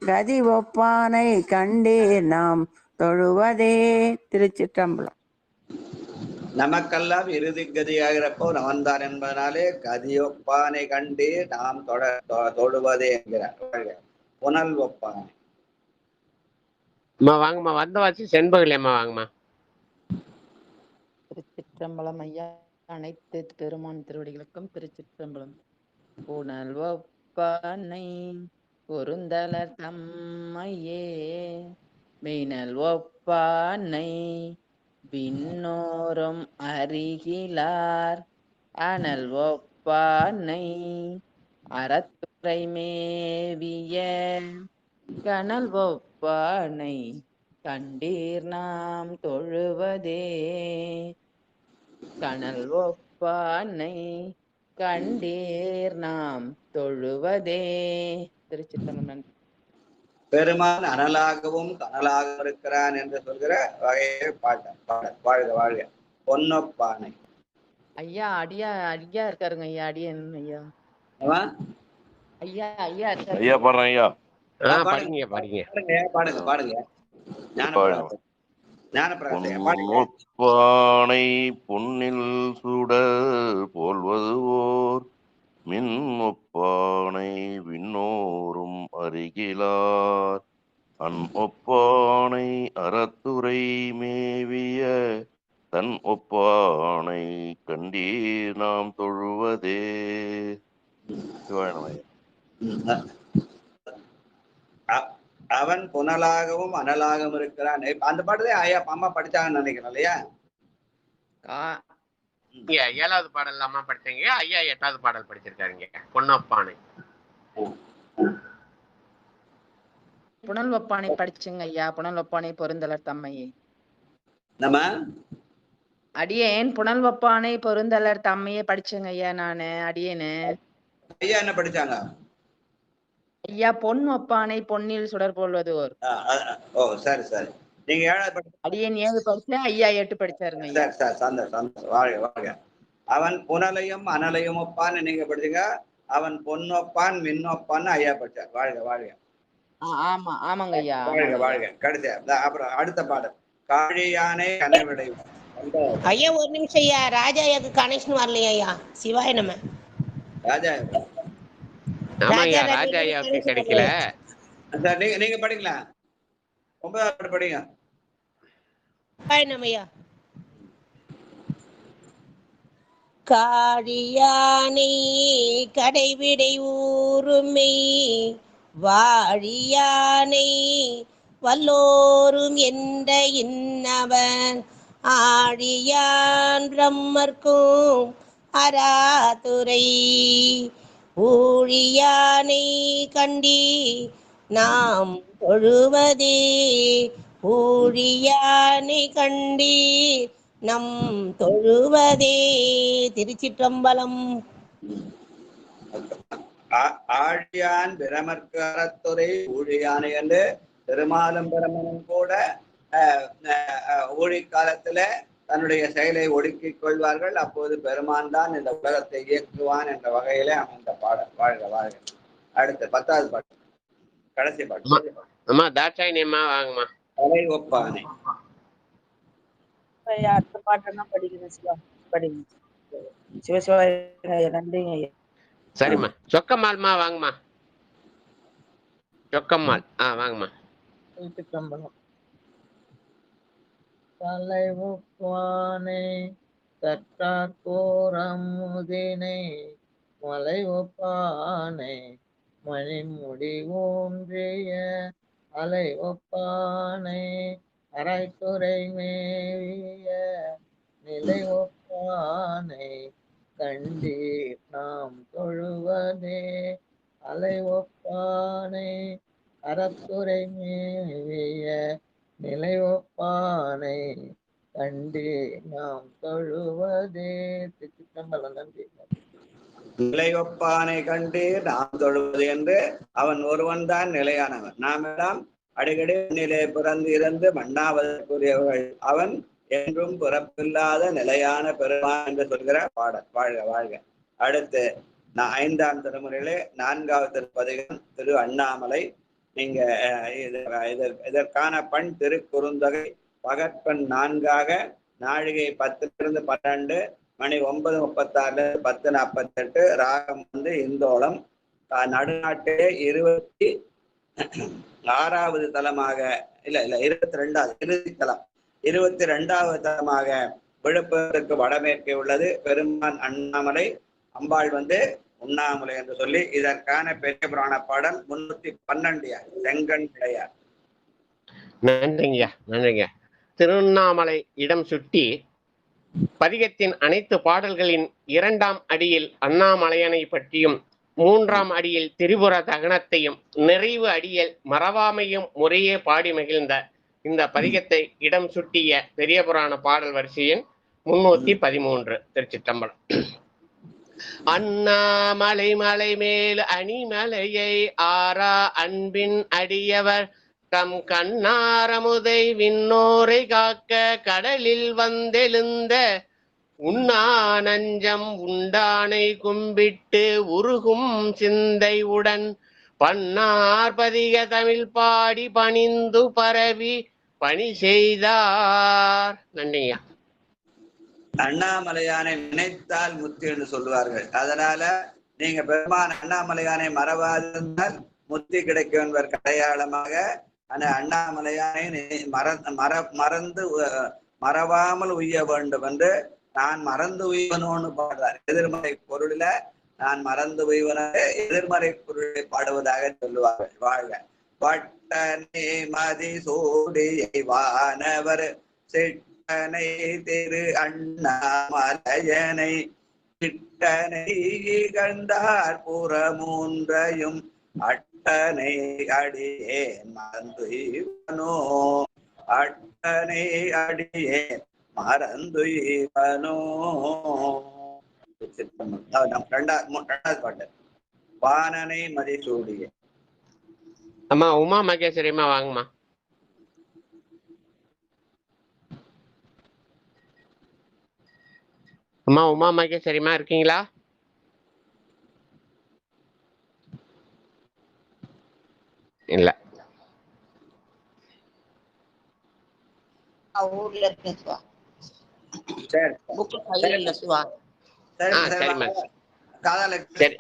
கதி ஒப்பானை கண்டீர் நாம் தொழுவதே. திருச்சிற்றம்பலம். நமக்கெல்லாம் இறுதி கதியாகிறப்போ அவன்தான் என்பதனாலே கதியொப்பானை கண்டே நாம் தொழுவதே என்கிறார். புனல் ஒப்பானை. வாங்கம்மா. வந்தவாசி செண்பகலி அம்மா வாங்கம்மா. திருச்சிற்றம்பலம் ஐயா. அனைத்து பெருமான் திருவடிகளுக்கும் திருச்சிற்றம்பலம். புனல் ஒப்பானை பொருந்தலர் தம்மையே மெய்னல் ஒப்பானை விண்ணோரும் அருகிலார் அனல் ஒப்பானை அறத்துறை மேவிய கனல் ஒப்பானை கண்டீர் நாம் தொழுவதே. கனல் ஒப்பானை கண்டீர் நாம் தொழுவதே. திருச்சிற்றம்பலம். பெருமான் அனலாகவும் கனலாகவும் இருக்கிறான் என்று சொல்கிற வகையை வாழ்க வாழ்க. பொன்னொப்பானை. ஐயா ஐயா இருக்காருங்க ஐயா. அடியன் ஐயா. ஐயா இருக்காரு. ஐயா பாடுறேன் ஐயா. பாடுங்க. பொன்னொப்பானை பொன்னில் சுடர் போல்வது ஓர் மின் ஒப்பானை விண்ணோரும் அருகிலார் அன் ஒப்பானை அறத்துரை மேவிய தன் ஒப்பானை கண்டீர் நாம் தொழுவதே. அவன் புனலாகவும் அனலாகவும் இருக்கிறான். அந்த பாட்டுதான் ஐயா அம்மா படிச்சாங்கன்னு நினைக்கிறேன் இல்லையா? 7வது பாடல் அம்மா படிச்சீங்க, ஐயா 8வது பாடல் படிச்சிருக்காருங்க. பொன்னொப்பானை. புனல் ஒப்பானை படிச்சுங்க ஐயா. புனல் ஒப்பானை பொருந்தலர் தம்மையே. அடியேன் புனல் ஒப்பானை பொருந்தலர் தம்மையே படிச்சேங்க ஐயா. நானு அடியேனு. ஐயா என்ன படிச்சாங்க? ஐயா பொன் ஒப்பானை பொன்னில் சுடர் போல்வது ஓர். ஓ சரி சரி. நீங்க 7வது அடியேன் 7 படிச்சேன், ஐயா 8 படிச்சாருங்க ஐயா. சரி சந்தோஷம். வாழ்க வாழ்க. அவன் புனலையும் அனலையும் ஒப்பான்னு நீங்க படிச்சீங்க. அவன் பொன்னொப்பான் மின்னொப்பான்னு ஐயா படிச்சார். வாழ்க வாழ்க. ஆமாங்க ஐயா. வாழ்க வாழ்க. கடைசி அப்புறம் அடுத்த பாடல் காழியானை கனவிடை. ஐயா ஒரு நிமிஷம் ஐயா. ராஜாவுக்கு கனெக்ஷன் வரலையா ஐயா? சிவாய நம்ம ராஜா கிடைக்கல. நீங்க படிங்களா? 9வது படிங்க. காழியானை கடைவிடை ஊருமை வாழியானை வல்லோரும் என்ற இன்னவன் ஆழியான் பிரம்மர்க்கும் அராதுரை ஊழியானை கண்டி நாம் தொழுவதே. ஊழியானை கண்டி நம் தொழுவதே. திருச்சிற்றம்பலம். ஆழியான் பிரமர்க்கு அறத்துறை ஊழியானை என்று பெருமாளும் பிரமனும் கூட ஊழி காலத்துல தன்னுடைய செயலை ஒடுக்கிக் கொள்வார்கள். அப்போது பெருமான் தான் இந்த உலகத்தை இயக்குவான் என்ற வகையிலே அமைந்த பாடல். வாழ்க வாழ்க. அடுத்து 10வது பாட்டு, கடைசி பாட்டு. அம்மா தாட்சாயினி அம்மா வாங்கம்மா. அலை ஒப்பானை. அடுத்த பாட்டெல்லாம் படிக்கணும் சிவா. படிங்க சிவசிவா. நன்றிங்க ஐயா. சரிம்மா. சொக்கம்மாள்மா வாங்கம்மா. சொக்கம்மாள் வாங்கம்மா. தலை ஒப்பானை தற்றார் கோரமுதினை மலை ஒப்பானை மணிமுடி ஊன்றிய அலை ஒப்பானை அரைத்துறை மேவிய நிலை ஒப்பானை கண்டீர் நாம் தொழுவதே. அலை ஒப்பானை அறத்துறை மேவிய நிலை ஒப்பானை கண்டே நாம் தொழுவதே. திருச்சிற்றம்பலம். நன்றி. நிலை ஒப்பானை கண்டு நாம் தொழுவது என்று அவன் ஒருவன் தான் நிலையானவன். நாம் எல்லாம் அடிக்கடி நிலை பிறந்து இருந்து மண்ணாவதற்குரியவர்கள். அவன் என்றும் பிறப்பில்லாத நிலையான பெருமான் என்று சொல்கிற பாடல். வாழ்க வாழ்க. அடுத்து 5ஆம் திருமுறையிலே 4வது திருப்பதிகம் திரு அண்ணாமலை. நீங்க இதற்கான பண் திருக்குறுந்தொகை பகற்பெண் 4ஆக நாழிகை 10 - 12 மணி 9:36 - 10:48. ராகம் இந்தோளம். நடுநாட்டிலே 26வது தலமாக 22வது இறுதி தலம் 22வது தலமாக விழுப்புரத்துக்கு வடமேற்கே உள்ளது. பெருமான் அண்ணாமலை, அம்பாள் உண்ணாமலை என்று சொல்லி இதற்கான பெரிய புராண பாடல் 312 செங்கண் பிள்ளையார். நன்றிங்க. திருவண்ணாமலை இடம் சுட்டி பதிகத்தின் அனைத்து பாடல்களின் 2ஆம் அடியில் அண்ணாமலையனை பற்றியும் 3ஆம் அடியில் திரிபுர தகனத்தையும் நிறைவு அடியில் மறவாமையும் முறையே பாடி மகிழ்ந்த இந்த பதிகத்தை இடம் சுட்டிய பெரிய புராண பாடல் வரிசையின் 313. திருச்சிற்றம்பலம். அண்ணாமலை மலை மேல் அணிமலையை ஆரா அன்பின் அடியவர் தம் கண்ணாரமுதை விண்ணோரை காக்க கடலில் வந்தெழுந்த உண்ணா நஞ்சம் உண்டானை கும்பிட்டு உருகும் சிந்தையுடன் பன்னார் பதிக தமிழ் பாடி பணிந்து பரவி பணி செய்தார். நன்றியா. அண்ணாமலையானை நினைத்தால் முத்து என்று சொல்லுவார்கள். அதனால நீங்க பெருமான் அண்ணாமலையானை மறவாதிருந்தால் முத்தி கிடைக்கும் என்பவர் அடையாளமாக அந்த அண்ணாமலையானை மறந்து மறவாமல் உய்ய வேண்டும் என்று நான் மறந்து உய்வனோன்னு பாடுறார். எதிர்மறை பொருளில நான் மறந்து உய்வனே எதிர்மறை பொருளை பாடுவதாக சொல்லுவார்கள். வாழ்க. பட்டனை மதி சூடியை வானவர் சிட்டனை திரு அண்ணாமலையனை சிட்டனை கண்டார் புறமூன்றையும் அட்டனை அடியேன் மறந்துய்வனோ அட்டனை அடியேன் மறந்துய்வனோ. ரெண்டாவது பாட்டு வானனை மதிசூடிய. அம்மா உமா மகேஸ்வரிமா வாங்கம்மா. அம்மா உமா மகேஸ்வரிமா இருக்கீங்களா? இல்ல ஊர்ல இருக்கேன் சிவா. புக்கு கையில இல்ல சிவா. சரிம்மா. சரி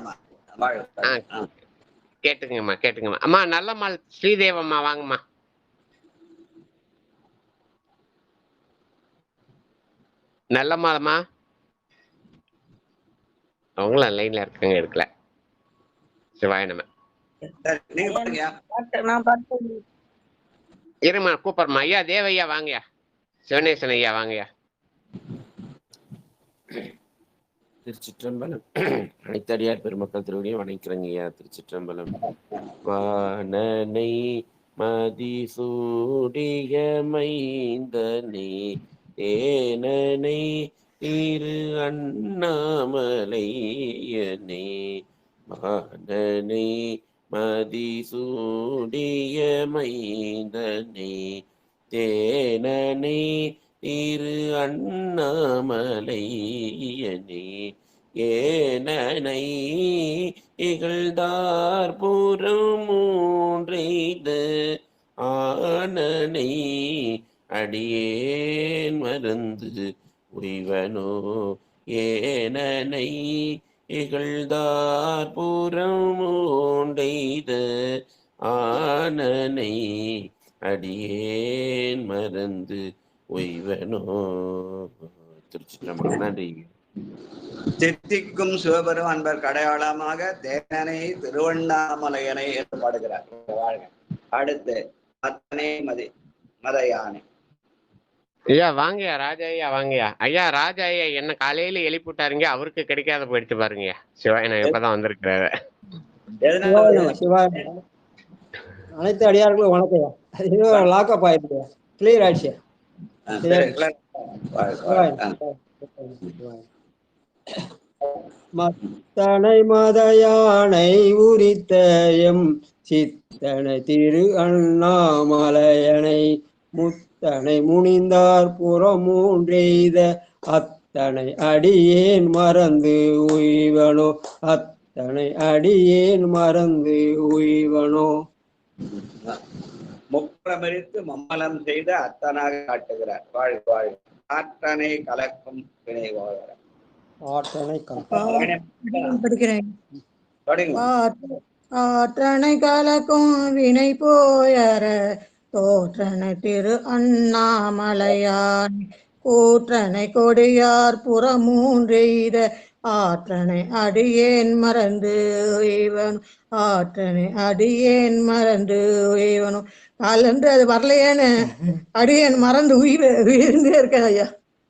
கேட்டுங்கம்மா கேட்டுங்கம்மா. அம்மா நல்லம்மாள் ஸ்ரீதேவம்மா வாங்கம்மா. நல்லம்மாளம்மா அவங்களும் லைன்ல இருக்காங்க, எடுக்கல. சிவாய நம்ம இருமா கூப்பிடுமா. ஐயா தேவையா வாங்கயா. சிவனேசன் ஐயா வாங்கயா. திருச்சிற்றம்பலம். அனைத்து அடியார் பெருமக்கள் திருவடியும் வணங்கிறேங்க ஐயா. திருச்சிற்றம்பலம். வானனை மதிசூடிய மைந்தனே தேனனை திரு அண்ணாமலையனே வானனை மதிசூடிய மைந்தனே தேனனை திரு அண்ணாமலையனே ஏனனை இகழ்ந்தார் புறம் மூன்றைது ஆனனை அடியேன் மறந்து உய்வனோ ஏனனை இகழ்ந்தார் புறம் மூன்றைது ஆனனை அடியேன் மறந்து உய்வனோ. திருச்சிற்றம்பலம். நன்றி. தித்திக்கும் சிவபெரும் அன்பர் அடையாளமாக தேனனை திருவண்ணாமலையனை என்று பாடுகிறார். வாழ்க. அடுத்து அத்தனை மதையானை. ஐயா வாங்கயா. ராஜா ஐயா வாங்கயா. ஐயா ராஜா ஐயா என்ன காலையில எழுப்பிட்டாருங்க, அவருக்கு கிடைக்காத போயிடுச்சு பாருங்க. சிவாயன இப்பதான் வந்திருக்கிறாரு. அனைத்து அடியார்களும் வணக்கம். லாக்அப் ஆயிருக்கு. கிளியர் ஆயிடுச்சு. மத்தனை மதையானை உரித்த எம் சித்தனை திரு அண்ணாமலையனை முத்தனை முனிந்தார் புறம் மூன்றெய்த அத்தனை அடியேன் மறந்து உய்வனோ அத்தனை அடியேன் மறந்து உய்வனோ. முக்கரமரித்து மம்மலம் செய்து அத்தனாக காட்டுகிறார். வாழ்க வாழ்க. ஆற்றனை கலக்கும் வினை வாழ்க. ஆற்றனை கலக்கும் வினை போயற தோற்றனை திரு அண்ணாமலையான் கூற்றனை கொடியார் புறமூன்றெய்த ஆற்றனை அடியேன் மறந்து உய்வன் ஆற்றனை அடியேன் மறந்து உய்வனும். காலன்று அது வரலையேன்னு அடியேன் மறந்து உயிர்ந்தே இருக்கேன் ஐயா.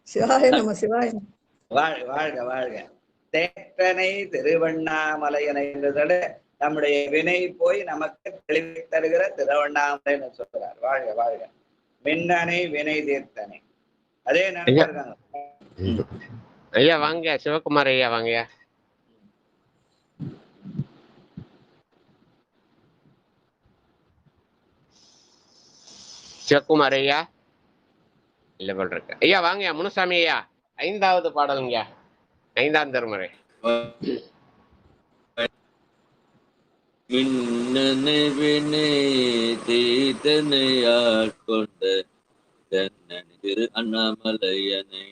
சிவாய நம சிவாய. வாழ்க வாழ்க வாழ்க. தேற்றனை திருவண்ணாமலையனை என்றதோட நம்முடைய வினை போய் நமக்கு தெளிவை தருகிற திருவண்ணாமலைன்னு சொல்றார். வாழ்க வாழ்க. மின்னனை வினை தீர்த்தனை. அதே நினைச்சிருக்காங்க. ஐயா வாங்க. சிவகுமார் ஐயா வாங்கயா. சிவகுமார் ஐயா இல்ல போல் இருக்கு. ஐயா வாங்கய்யா முனுசாமி ஐயா, 5வது பாடலுங்கய்யா, 5ஆம் திருமுறை. விண்ணனை வினை தீதனை ஆட்கொண்ட தென்னனை திரு அண்ணாமலையனை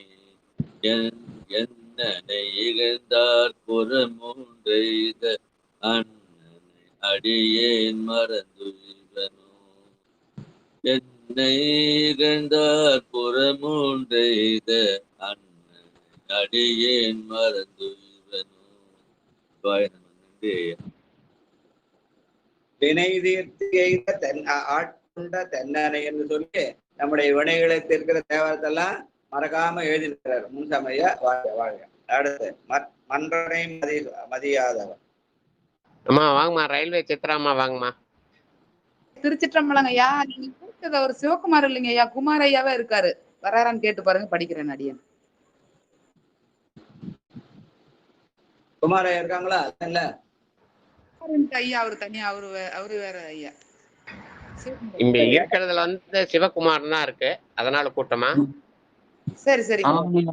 என்னனை இகழ்ந்தார் புறமூன்றெய்த அண்ணனை அடியேன் மறந்துவிவனோ. என்னை இகழ்ந்தார் புறமூன்றெய்த அண்ணனை அடியேன் மறந்துவிவனோ. நன்றி. வினை தீர்த்து எய்த ஆட்கொண்ட தென்னனை என்று சொல்லி நம்முடைய வினைகளை தீர்க்கிற தேவரத்தெல்லாம் மறக்காம எழுதியிருக்கிறார் முன்சமய. வாழ்க வாழ்க. அடுத்து மன்றனை மதியாதவர். அம்மா வாங்கம்மா, ரயில்வே சித்ராமா வாங்கம்மா. திருச்சிற்றம்பலங்க ஐயா. நீங்க கூப்பிட்டது அவர் சிவகுமார் இல்லைங்க ஐயா, குமார் ஐயாவே இருக்காரு. வராரான்னு கேட்டு பாருங்க, படிக்கிறேன் அடியன். குமார் ஐயா இருக்காங்களா? இல்ல ஐயா அவரு தனியா, அவரு வேற ஐயா. இங்க இருக்கிறதுல வந்து சிவகுமார் தான் இருக்கு, அதனால கூட்டமா. சரி சரி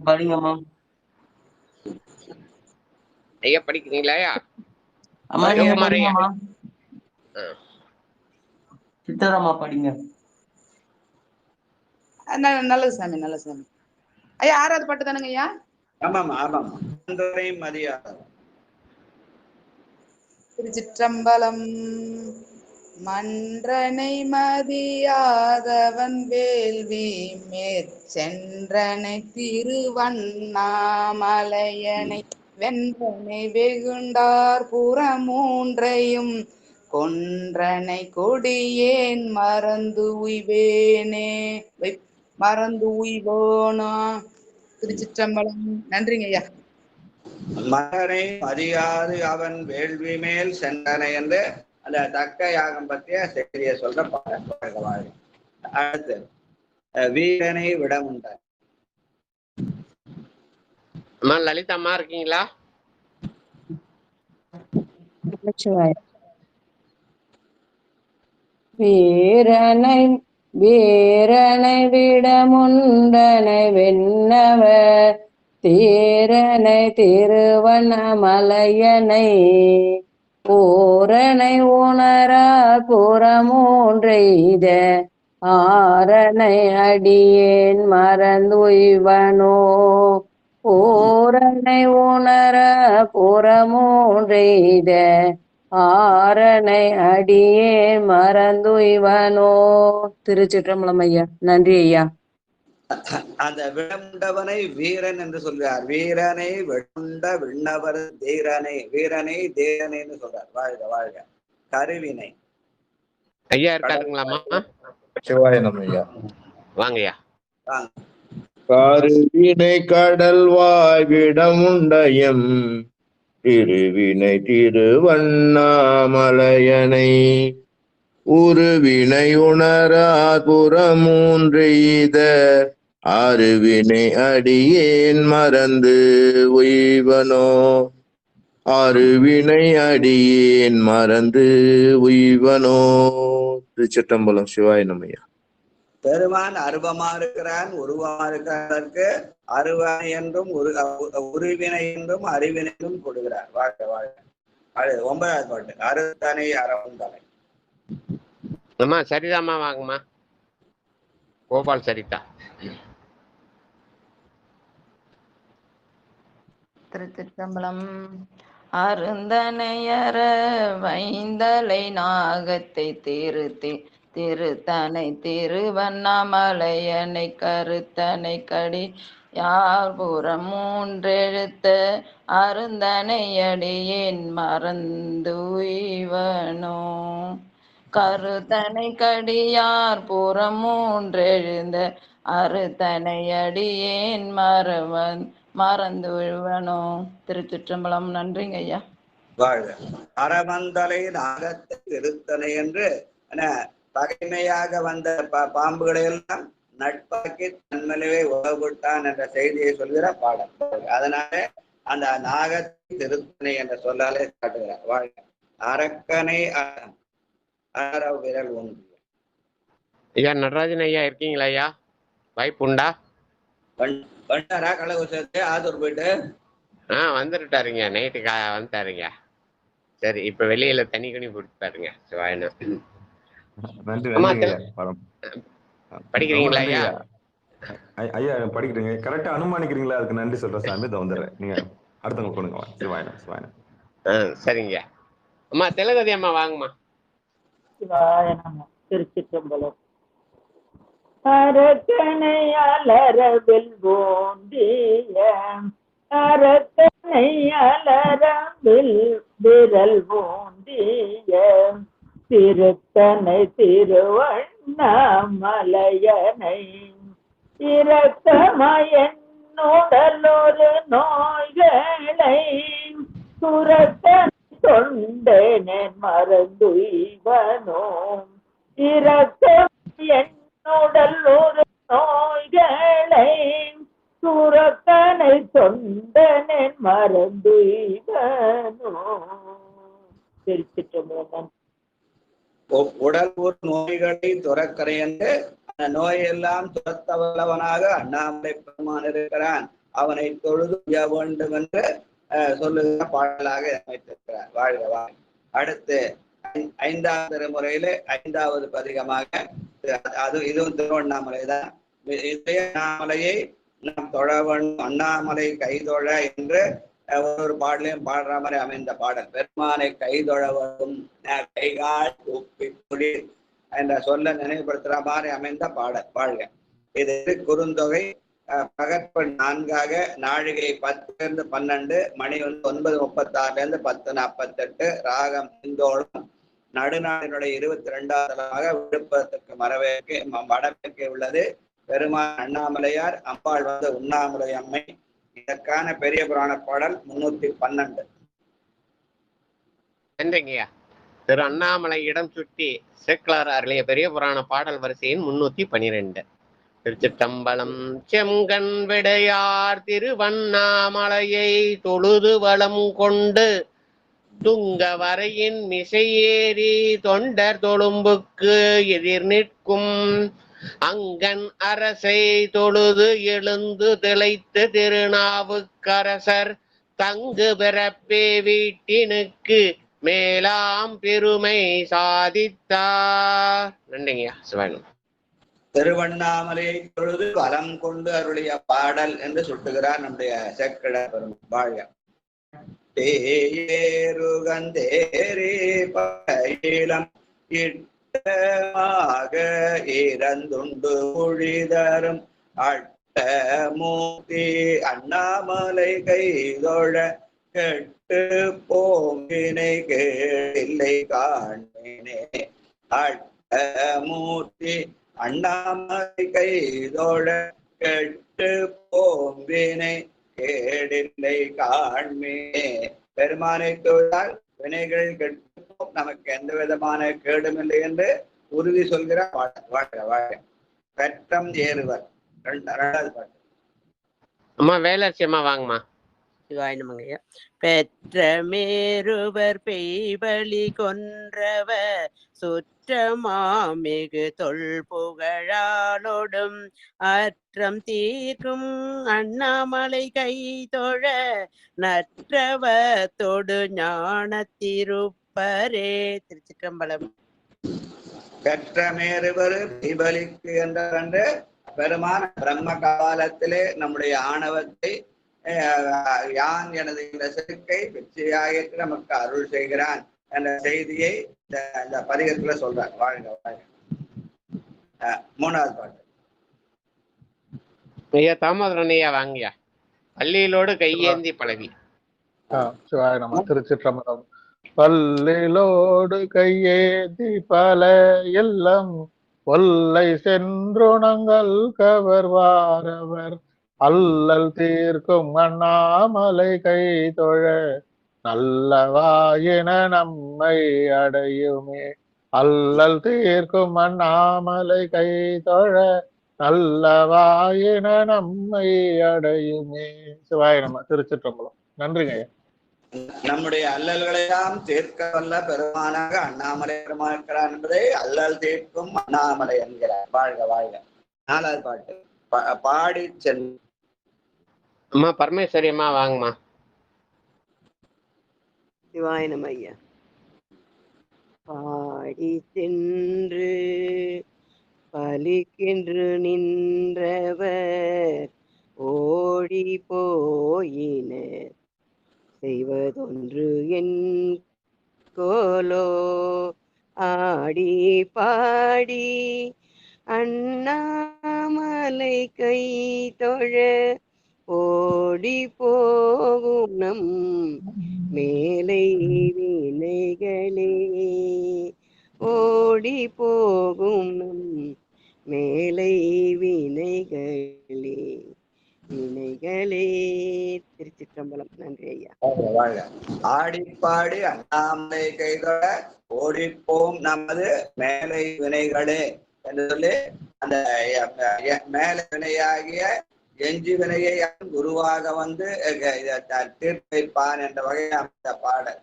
படிங்கம்மா. ஐயா படிக்கிறீங்களா ஐயா? சித்தராமா படிங்க. நல்லது சாமி, நல்லது சாமி. ஐயா 6வது பாட்டு தானுங்க ஐயா? ஆமாமா ஆமாமா. மன்றனை மதியாதவர். திருச்சிற்றம்பலம். மன்றனை மதியாதவன் வேள்வி மேற்சென்றனை திருவண்ணாமலையனை வென்றனை வெகுண்டார் புறமூன்றையும் கொன்றனை கொடியேன் மறந்து உய்வேனே மறந்து உய்வோனோ. திருச்சிற்றம்பலம். நன்றிங்க ஐயா. மகனை மதியாது அவன் வேள்வி மேல் சென்றனை என்று அந்த தக்க யாகம் பற்றிய செய்தியை சொல்ற பாடல். அடுத்து வீரனை விடமுண்ட. அம்மா லலிதா அம்மா இருக்கீங்களா? வீரனை வீரனை விடமுண்டனை வென்னவர் தீரனை திருவண்ணாமலையனை பூரனை உணரா புறமூன்றெய்த ஆரனை அடியேன் மறந்துய்வனோ. பூரனை உணர புறமூன்றெய்த ஆரனை அடியேன் மறந்துய்வனோ. திருச்சிற்றம்பலம் ஐயா. நன்றி ஐயா. அந்த விடமுண்டவனை வீரன் என்று சொல்றார். வீரனை விடமுண்ட விண்ணவர் தீரனை, வீரனை தீரனைன்னு சொல்றார். வாழ்க வாழ்க. கருவினை ஐயா இருக்காருங்களாமா? சிவாய நம்ம ஐயா. வாங்கய்யா. கருவினை கடல் வாய்விடமுண்டயம் திருவினை திருவண்ணாமலையனை உருவினை உணரா புறமூன்றெய்த அருவினை அடியேன் மறந்து உய்வனோ. அருவினை அடியேன் மறந்து உய்வனோ. திருச்சிற்றம்பலம். சிவாய நம்மையா. பெருமான் அருவமா இருக்கிறான், உருவமா இருக்கிறதற்கு அருவனை என்றும் உருவினை என்றும் அறிவினை என்றும் கொடுக்கிறார். வாழ்க வாழ்க. 9வது பாட்டு. அருத்தனை அறவந்தனை. அம்மா சரிதாம்மா வாங்கம்மா. கோபால் சரிதா. திருச்சிற்றம்பலம். அருந்தனையற வைந்தலை நாகத்தை திருத்தி திருத்தனை திருவண்ணாமலையனை கருத்தனை கடி யார்புறம் மூன்றெழுத்த அருந்தனை அடியேன் மறந்து உய்வனோ. கருத்தனை கடியார் புறம் மூன்றெழுந்த அறுத்தனை அடியேன் மறந்து விழுவனோ. திருச்சிற்றம்பலம். நன்றிங்க ஐயா. வாழ்க. அறவந்தலை நாகத்தை திருத்தனை என்று பகைமையாக வந்த பாம்புகளை எல்லாம் நட்பாக்கி தன்மலையை உறவுட்டான் என்ற செய்தியை சொல்கிற பாடம். அதனால அந்த நாகத்தை திருத்தனை என்ற சொல்லாலே காட்டுகிறார். வாழ்க. அரக்கனை விரல் ஒன்று. ஐயா நடராஜன் ஐயா இருக்கீங்களா ஐயா? வாய்ப்பு உண்டா? வந்தாரா கள்ளக்குறிச்சி ஆத்தூர் போயிட்டு? வந்துட்டாருங்க. நைட்டு வந்துட்டாருங்க. சரி, இப்ப வெளியில தனி கனி கொடுத்தாருங்க. நன்றி அம்மா நன்றிங்க ஐயா. படம் படிக்கிறீங்களா ஐயா? ஐயா படிக்கிறீங்க கரெக்டா அனுமானிக்கிறீங்களா? அதுக்கு நன்றி சொல்றேன் சாமி. இதை வந்துடுறேன். நீங்க அடுத்தவங்க கொடுங்க. சிவாயனம் சிவாயனம். சரிங்க அம்மா. திலகதி அம்மா வாங்கம்மா. சிவாயனம். திருச்சிற்றம்பலம். அரக்கனை அலரவில் ஓண்டிய அரக்கனை அலரவில் விரல் ஓண்டிய திருத்தனை திருவண்ணாமலையனை இரக்கமயனுடல் ஒரு நோய்களை சுரக்கனை தொண்டனை மறந்துய்வனோ இரக்கமயனுடல் ஒரு நோய்களை சுரக்கனை தொண்டனை மறந்துய்வனோ. திருச்சிற்றம்பலம். உடல் ஒரு நோய்களை துறக்கரையென்று அந்த நோயெல்லாம் துரத்த வல்லவனாக அண்ணாமலை பெருமான் இருக்கிறான். அவனை தொழுது வேண்டும் என்று சொல்லுகிற பாடலாக அமைத்திருக்கிறார். வாழ்க வாழ். அடுத்து 5ஆம் திருமுறையிலே 5வது பதிகமாக இதுவும் திருவண்ணாமலை தான். இதே அண்ணாமலையை நாம் தொழ வேண்டும், அண்ணாமலை கைதொழ என்று ஒரு பாடலையும் பாடுற மாதிரி அமைந்த பாடல். பெருமானை கைதொழ வேண்டும், கைகால் உப்பி புலி என்ற சொல்ல நினைவுபடுத்துற மாதிரி அமைந்த பாடல். வாழ்க. இது குறுந்தொகை பகற்பு 4ஆக நாழிகை 10-12, மணி 9:36 10:48, ராகம் இந்தோளம், நடுநாளினுடைய 22வது தலமாக விழுப்புரத்துக்கு வடமேற்கே உள்ளது. பெருமான் அண்ணாமலையார், அம்பாள் உண்ணாமலை அம்மை. இதற்கான பெரிய புராண பாடல் 312. நன்றிங்கய்யா. திரு அண்ணாமலை இடம் சுட்டி சேக்கிழார் அருளிய பெரிய புராண பாடல் வரிசையின் 312. திருச்சிற்றம்பலம். செங்கண் விடையார் திருவண்ணாமலையை தொழுது வளம் கொண்டு துங்க வரையின் மிசையேறி தொண்டர் தொழும்புக்கு எதிர் நிற்கும் அங்கன் அரசை தொழுது எழுந்து திளைத்து திருநாவுக்கரசர் தங்கு பிறப்பே வீட்டினுக்கு மேலாம் பெருமை சாதித்தார். நன்றிங்கய்யா. சிவாயனம். திருவண்ணாமலையை தொழுது வலம் கொண்டு அருளிய பாடல் என்று சுட்டுகிறார் நம்முடைய சேக்கிழார் பெருமான். வாழ்க. தேருகந்தேரே பயிலம் இட்டமாக இறந்துண்டு குழிதரும் அட்ட மூர்த்தி அண்ணாமலை கைதொழ கெட்டு போங்கினை கேளில்லை காண்பினே. அட்ட மூர்த்தி அண்ணாமலை கைதொழ கெட்டு போம்பினை கேடில்லை காண்மினே. பெருமானை தொழால் வினைகள் கெட்டு நமக்கு எந்த விதமான கேடும் இல்லை என்று உறுதி சொல்கிற வாழ்க வாழ்க. பெற்றம் ஏறுவர் 2வது பாட்டு. அம்மா வேலர்ச்சி அம்மா வாங்கம்மா. சிவாய் நமங்கய்யா. பெற்றமேருவர் பெய்வழி கொன்றவர் சுற்றமாமிகு தொல் புகழாலோடும் அற்றம் தீர்க்கும் அண்ணாமலை கைதொழ நற்றவத்தொடு ஞானத்திருப்பரே. திருச்சிற்றம்பலம். பெற்றமேறுவர் பெய்வழிக்கு என்ற பெருமான பிரம்ம காலத்திலே நம்முடைய ஆணவத்தை யான் எனது இந்த செருக்கை வெற்றியாயிற்று நமக்கு அருள் செய்கிறான் என்ற செய்தியை இந்த பதிகத்துல சொல்றார். வாழ்க வாழ்க. 3வது பாட்டு. ஐயா தாமோதரன் ஐயா வாங்கய்யா. பள்ளியிலோடு கையேந்தி பழகி. சிவாய நம. திருச்சிற்றம்பலம். பல்லிலோடு கையேந்தி பல எல்லாம் ஒல்லை சென்றுணங்கள் கவர்வாரவர் அல்லல் தீர்க்கும் அண்ணாமலை கைதொழ நல்லவாயின நம்மை அடையுமே. அல்லல் தீர்க்கும் அண்ணாமலை கைதொழ நல்லவாயின நம்மை அடையுமே. சிவாய நம. திருச்சிற்றம்பலம். நன்றிங்க ஐயா. நம்முடைய அல்லல்களையெல்லாம் தீர்க்க வல்ல பெருமானாக அண்ணாமலை பெருமான் இருக்கிறார் என்பதை அல்லல் தீர்க்கும் அண்ணாமலை என்கிறார். வாழ்க வாழ்க. 4வது பாட்டு பாடி சென்று. அம்மா பரமேஸ்வரி அம்மா வாங்கம்மா. சிவாய நம ஐயா. பாடி சென்று பலிக்கென்று நின்றவர் ஓடி போயினர் செய்வதொன்று என் கோலோ ஆடி பாடி அண்ணாமலை கை தொழ ஓடி போகும் நம் மேலை வினைகளே ஓடி போகும் நம் மேலை வினைகளே வினைகளே. திருச்சிற்றம்பலம். நன்றி ஐயா. ஆடி பாடி அண்ணாமலை கைதொழ ஓடிப்போம் நமது மேலை வினைகளே என்று சொல்லி அந்த மேலை வினையாகிய எஞ்சி வினையை குருவாக வந்து தீர்ப்பைப்பான் என்ற வகையில் அமைந்த பாடல்.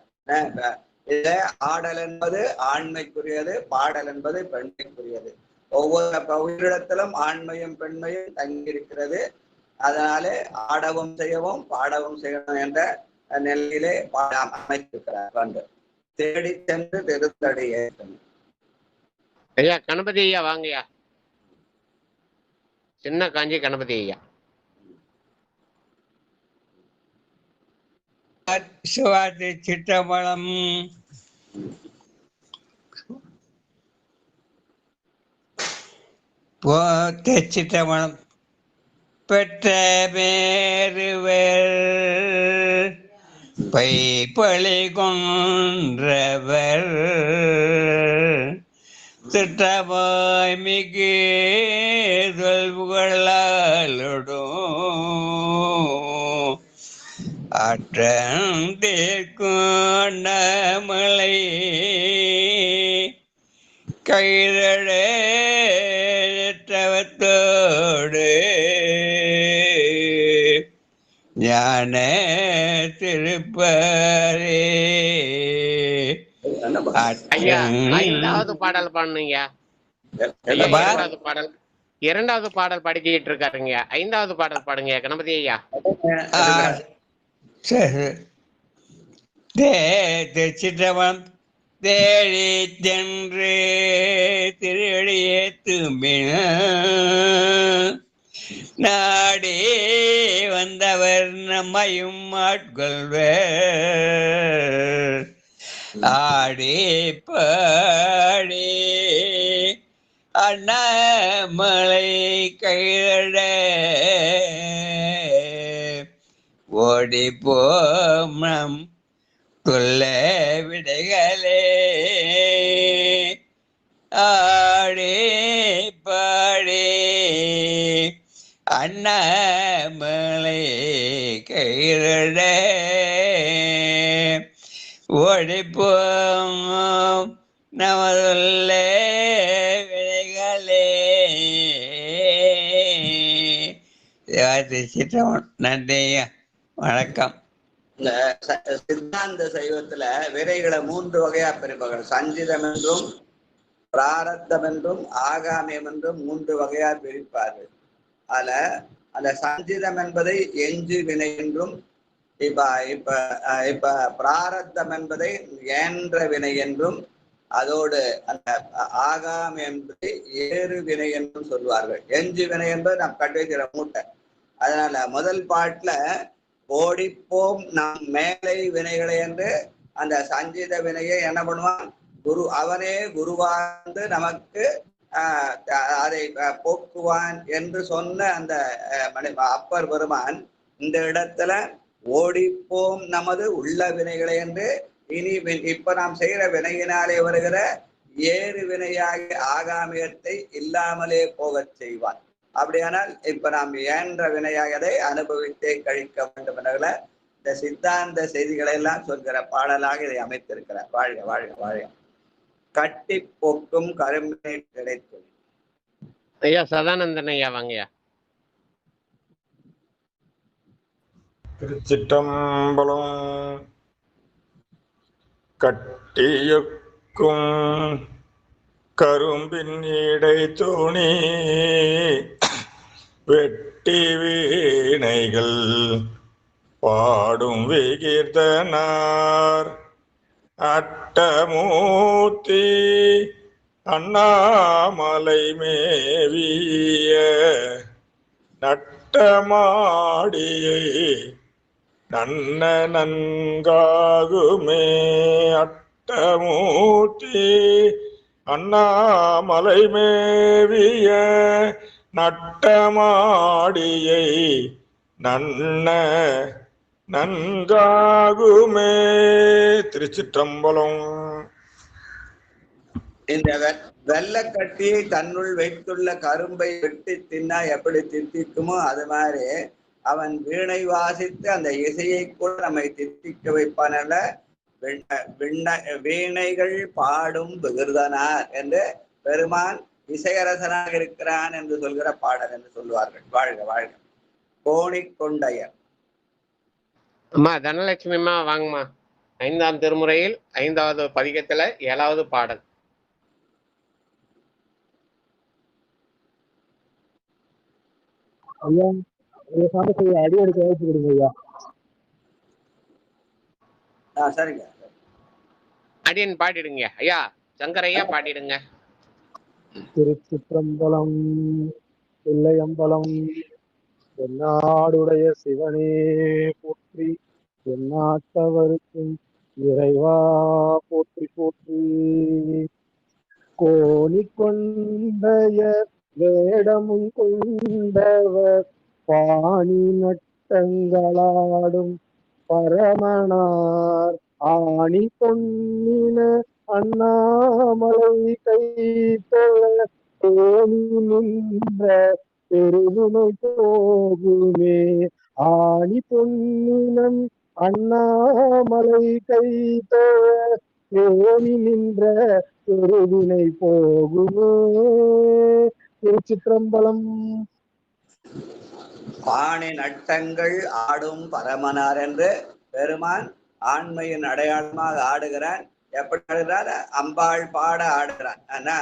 இத ஆடல் என்பது ஆண்மைக்குரியது, பாடல் என்பது பெண்மைக்குரியது. ஒவ்வொரு உயிரிடத்திலும் ஆண்மையும் பெண்மையும் தங்கியிருக்கிறது. அதனாலே ஆடவும் செய்யவும் பாடவும் செய்யணும் என்ற நிலையிலே அமைத்திருக்கிறார். தேடி சென்று திருத்தடி ஏற்கனவே. ஐயா கணபதி ஐயா வாங்கய்யா. சின்ன காஞ்சி கணபதி ஐயா. சிவாதி சிற்றம்பலம். சிற்றம்பலம். பெற்ற மேறுவர் பைப்பழி கொன்றவர் திட்டமாய் மிகு சொல்புகளாலோடும் அற்றமலை கைதழத்தவத்தோடு ஞான திருப்பரே. ஐயா 5வது பாடல் பாடுங்க. இரண்டாவது பாடல் படிக்கிட்டு இருக்காருங்க. 5வது பாடல் பாடுங்க கணபதி ஐயா. சிற்றவம் தேடி சென்று திருடியேத்துமின நாடே வந்தவர் நம்மையும் ஆட்கொள்வர் ஆடி பாடி அண்ணாமலை கைதழ ஓடி போம் நம் கொல்ல விடைகளே ஆடி பாடி அண்ணாமலை கைதழ ஓடிப்போம் நமதுள்ள விடைகளே. சிற்றவன். நன்றி. வணக்கம். இந்த சித்தாந்த சைவத்துல விரைகளை 3 வகையா பிரிப்பார்கள். சஞ்சிதம் என்றும் பிராரத்தம் என்றும் ஆகாமியம் என்றும் 3 வகையா பிரிப்பார்கள். அதுல அந்த சஞ்சிதம் என்பதை எஞ்சு வினை என்றும், இப்ப பிராரத்தம் என்பதை ஏன்ற வினை என்றும், அதோடு அந்த ஆகாம் என்பதை ஏறு வினை என்றும் சொல்வார்கள். எஞ்சு வினை என்பது நாம் கட்டு வைக்கிற மூட்டை. அதனால முதல் பாட்டுல ஓடிப்போம் நம் மேலை வினைகளை என்று அந்த சஞ்சித வினையை என்ன பண்ணுவான், அவனே குருவாந்து நமக்கு அதை போக்குவான் என்று சொன்ன அந்த அப்பர் பெருமான் இந்த இடத்துல ஓடிப்போம் நமது உள்ள வினைகளை என்று இனி இப்ப நாம் செய்கிற வினையினாலே வருகிற ஏறு வினையாகிய ஆகாமியத்தை இல்லாமலே போகச் செய்வான். அப்படியானால் இப்ப நாம் ஏன்ற வினையாகதை அனுபவித்தே கழிக்க வேண்டும் என்ற இந்த சித்தாந்த செய்திகளை எல்லாம் சொல்கிற பாடலாக இதை அமைத்திருக்கிறார். வாழ்க வாழ்க வாழ்க. கட்டி போக்கும் கரும்பினை கிடைத்து. ஐயா சதானந்தன் ஐயா வாங்கய்யா. திருச்சிற்றம்பலம். கட்டியுக்கும் கரும்பின் இடை துணி வெட்டி வீணைகள் பாடும் விகீர்த்தனார் அட்டமூர்த்தி அண்ணாமலை மேவிய நட்டமாடியை நன்ன நன்காகுமே. அட்டமூர்த்தி அண்ணாமலை மேவிய நட்டமாடியை நன்ன நன்காகுமே. திருச்சிற்றம்பலம். இந்த வெள்ளக்கட்டியை தன்னுள் வைத்துள்ள கரும்பை வெட்டி தின்னா எப்படி தித்திக்குமோ அது மாதிரி அவன் வீணை வாசித்து அந்த இசையை கூட நம்மை தித்திக்க வைப்பானல்ல. வீணைகள் பாடும் விகிர்தனார் என்று பெருமான் இசையரசனாக இருக்கிறான் என்று சொல்கிற பாடல் என்று சொல்லுவார்கள். வாழ்க வாழ்க. கோணிக்கொண்டையர். அம்மா தனலட்சுமி அம்மா வாங்கம்மா. 5ஆம் திருமுறையில் 5வது பதிகத்துல 7வது பாடல். ஐயா அடி எடுக்க வாய்ப்பு கொடுங்க ஐயா. சரிங்க. அடியன் பாடிடுங்க ஐயா. சங்கரையா பாடிடுங்க. திருச்சிற்றம்பலம். பிள்ளையம்பலம். என்னாடுடைய சிவனே போற்றி, எந்நாட்டவருக்கும் இறைவா போற்றி போற்றி. கோணிக்கொண்டைய வேடமும் கொண்டவர் பாணி நட்டங்களாடும் பரமனார் ஆணி பொன்னின அண்ணாமலை கைத்தோழ நின்ற பெருவினை போகுமே. ஆணி பொன்னினம் அண்ணாமலை கைத்தோழ நின்ற பெருவினை போகுமே. திருச்சிற்றம்பலம். பாணி நட்டங்கள் ஆடும் பரமனார் என்று பெருமான் ஆண்மையின் அடையாளமாக ஆடுகிறான். எப்படி ஆடுகிறார்? அம்பாள் பாட ஆடுகிறான். ஆனா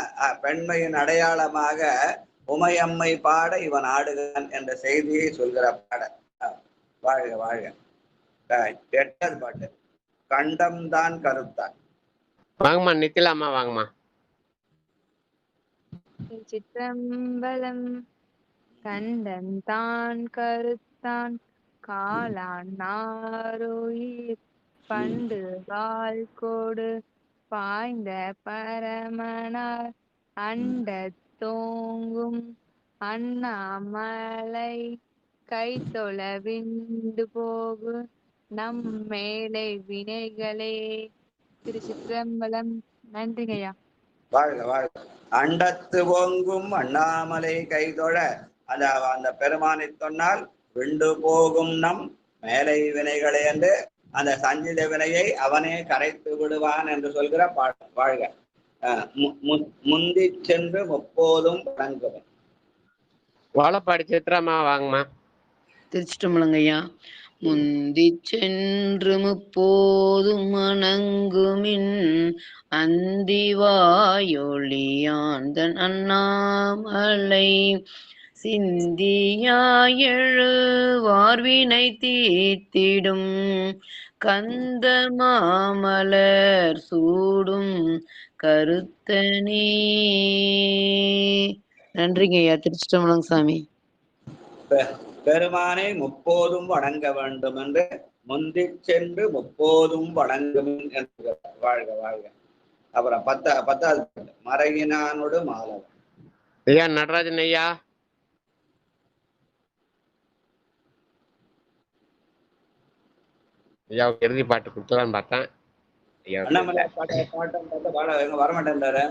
பெண்மையின் அடையாளமாக உமையம்மை பாட இவன் ஆடுகிறான் என்ற செய்தியை சொல்கிற பாடல். வாழ்க வாழ்க. 8வது பாட்டு. கண்டம்தான் கருத்தான். வாங்கம்மா நித்திலாமா வாங்கம்மா. சிற்றம்பலம். கண்டன் தான் கருத்தான் காளான் நாரோயிர் பண்டு வாள் கோடு பாய்ந்த பரமனார் அண்ட தோங்கும் அண்ணாமலை கைத்தொழ விண்டு போகு நம் மேலை வினைகளே. திருச்சிற்றம்பலம். நன்றிங்கய்யா. வாழ்க வாழ்க. அண்டத்து ஓங்கும் அண்ணாமலை கைதொழ அந்த பெருமானை சொன்னால் விண்டு போகும் நம் மேலை வினைகளே என்று அந்த சஞ்சித வினையை அவனே கரைத்து விடுவான் என்று சொல்கிற பாடல். வாழ்க. முந்தி சென்று முப்போதும் வணங்குவன். வாழப்பாடி சித்ராமா வாங்கம்மா. திருச்சிட்டம்பலங்க ஐயா. முந்தி சென்று முப்போதும் வணங்குமின் அந்திவாயொளியாந்தன் அண்ணாமலை சிந்தியாயெழு வார்வினை தீத்திடும் கந்த மாமலர் சூடும் கருத்தனே. நன்றிங்க ஐயா. திருச்சிட்டம்பலம் சாமி. பெருமானை முப்போதும் வணங்க வேண்டும் என்று முந்தி சென்று முப்போதும் வணங்கும் என்று. வாழ்க வாழ்க. அப்புறம் 10வது மறையினானோடு மாலவன். ஐயா நடராஜன் ஐயா. ஐயா இறுதி பாட்டு கொடுத்துலான்னு பார்த்தேன். அண்ணாமலை பாட்டு வரமாட்டேன்றாரு.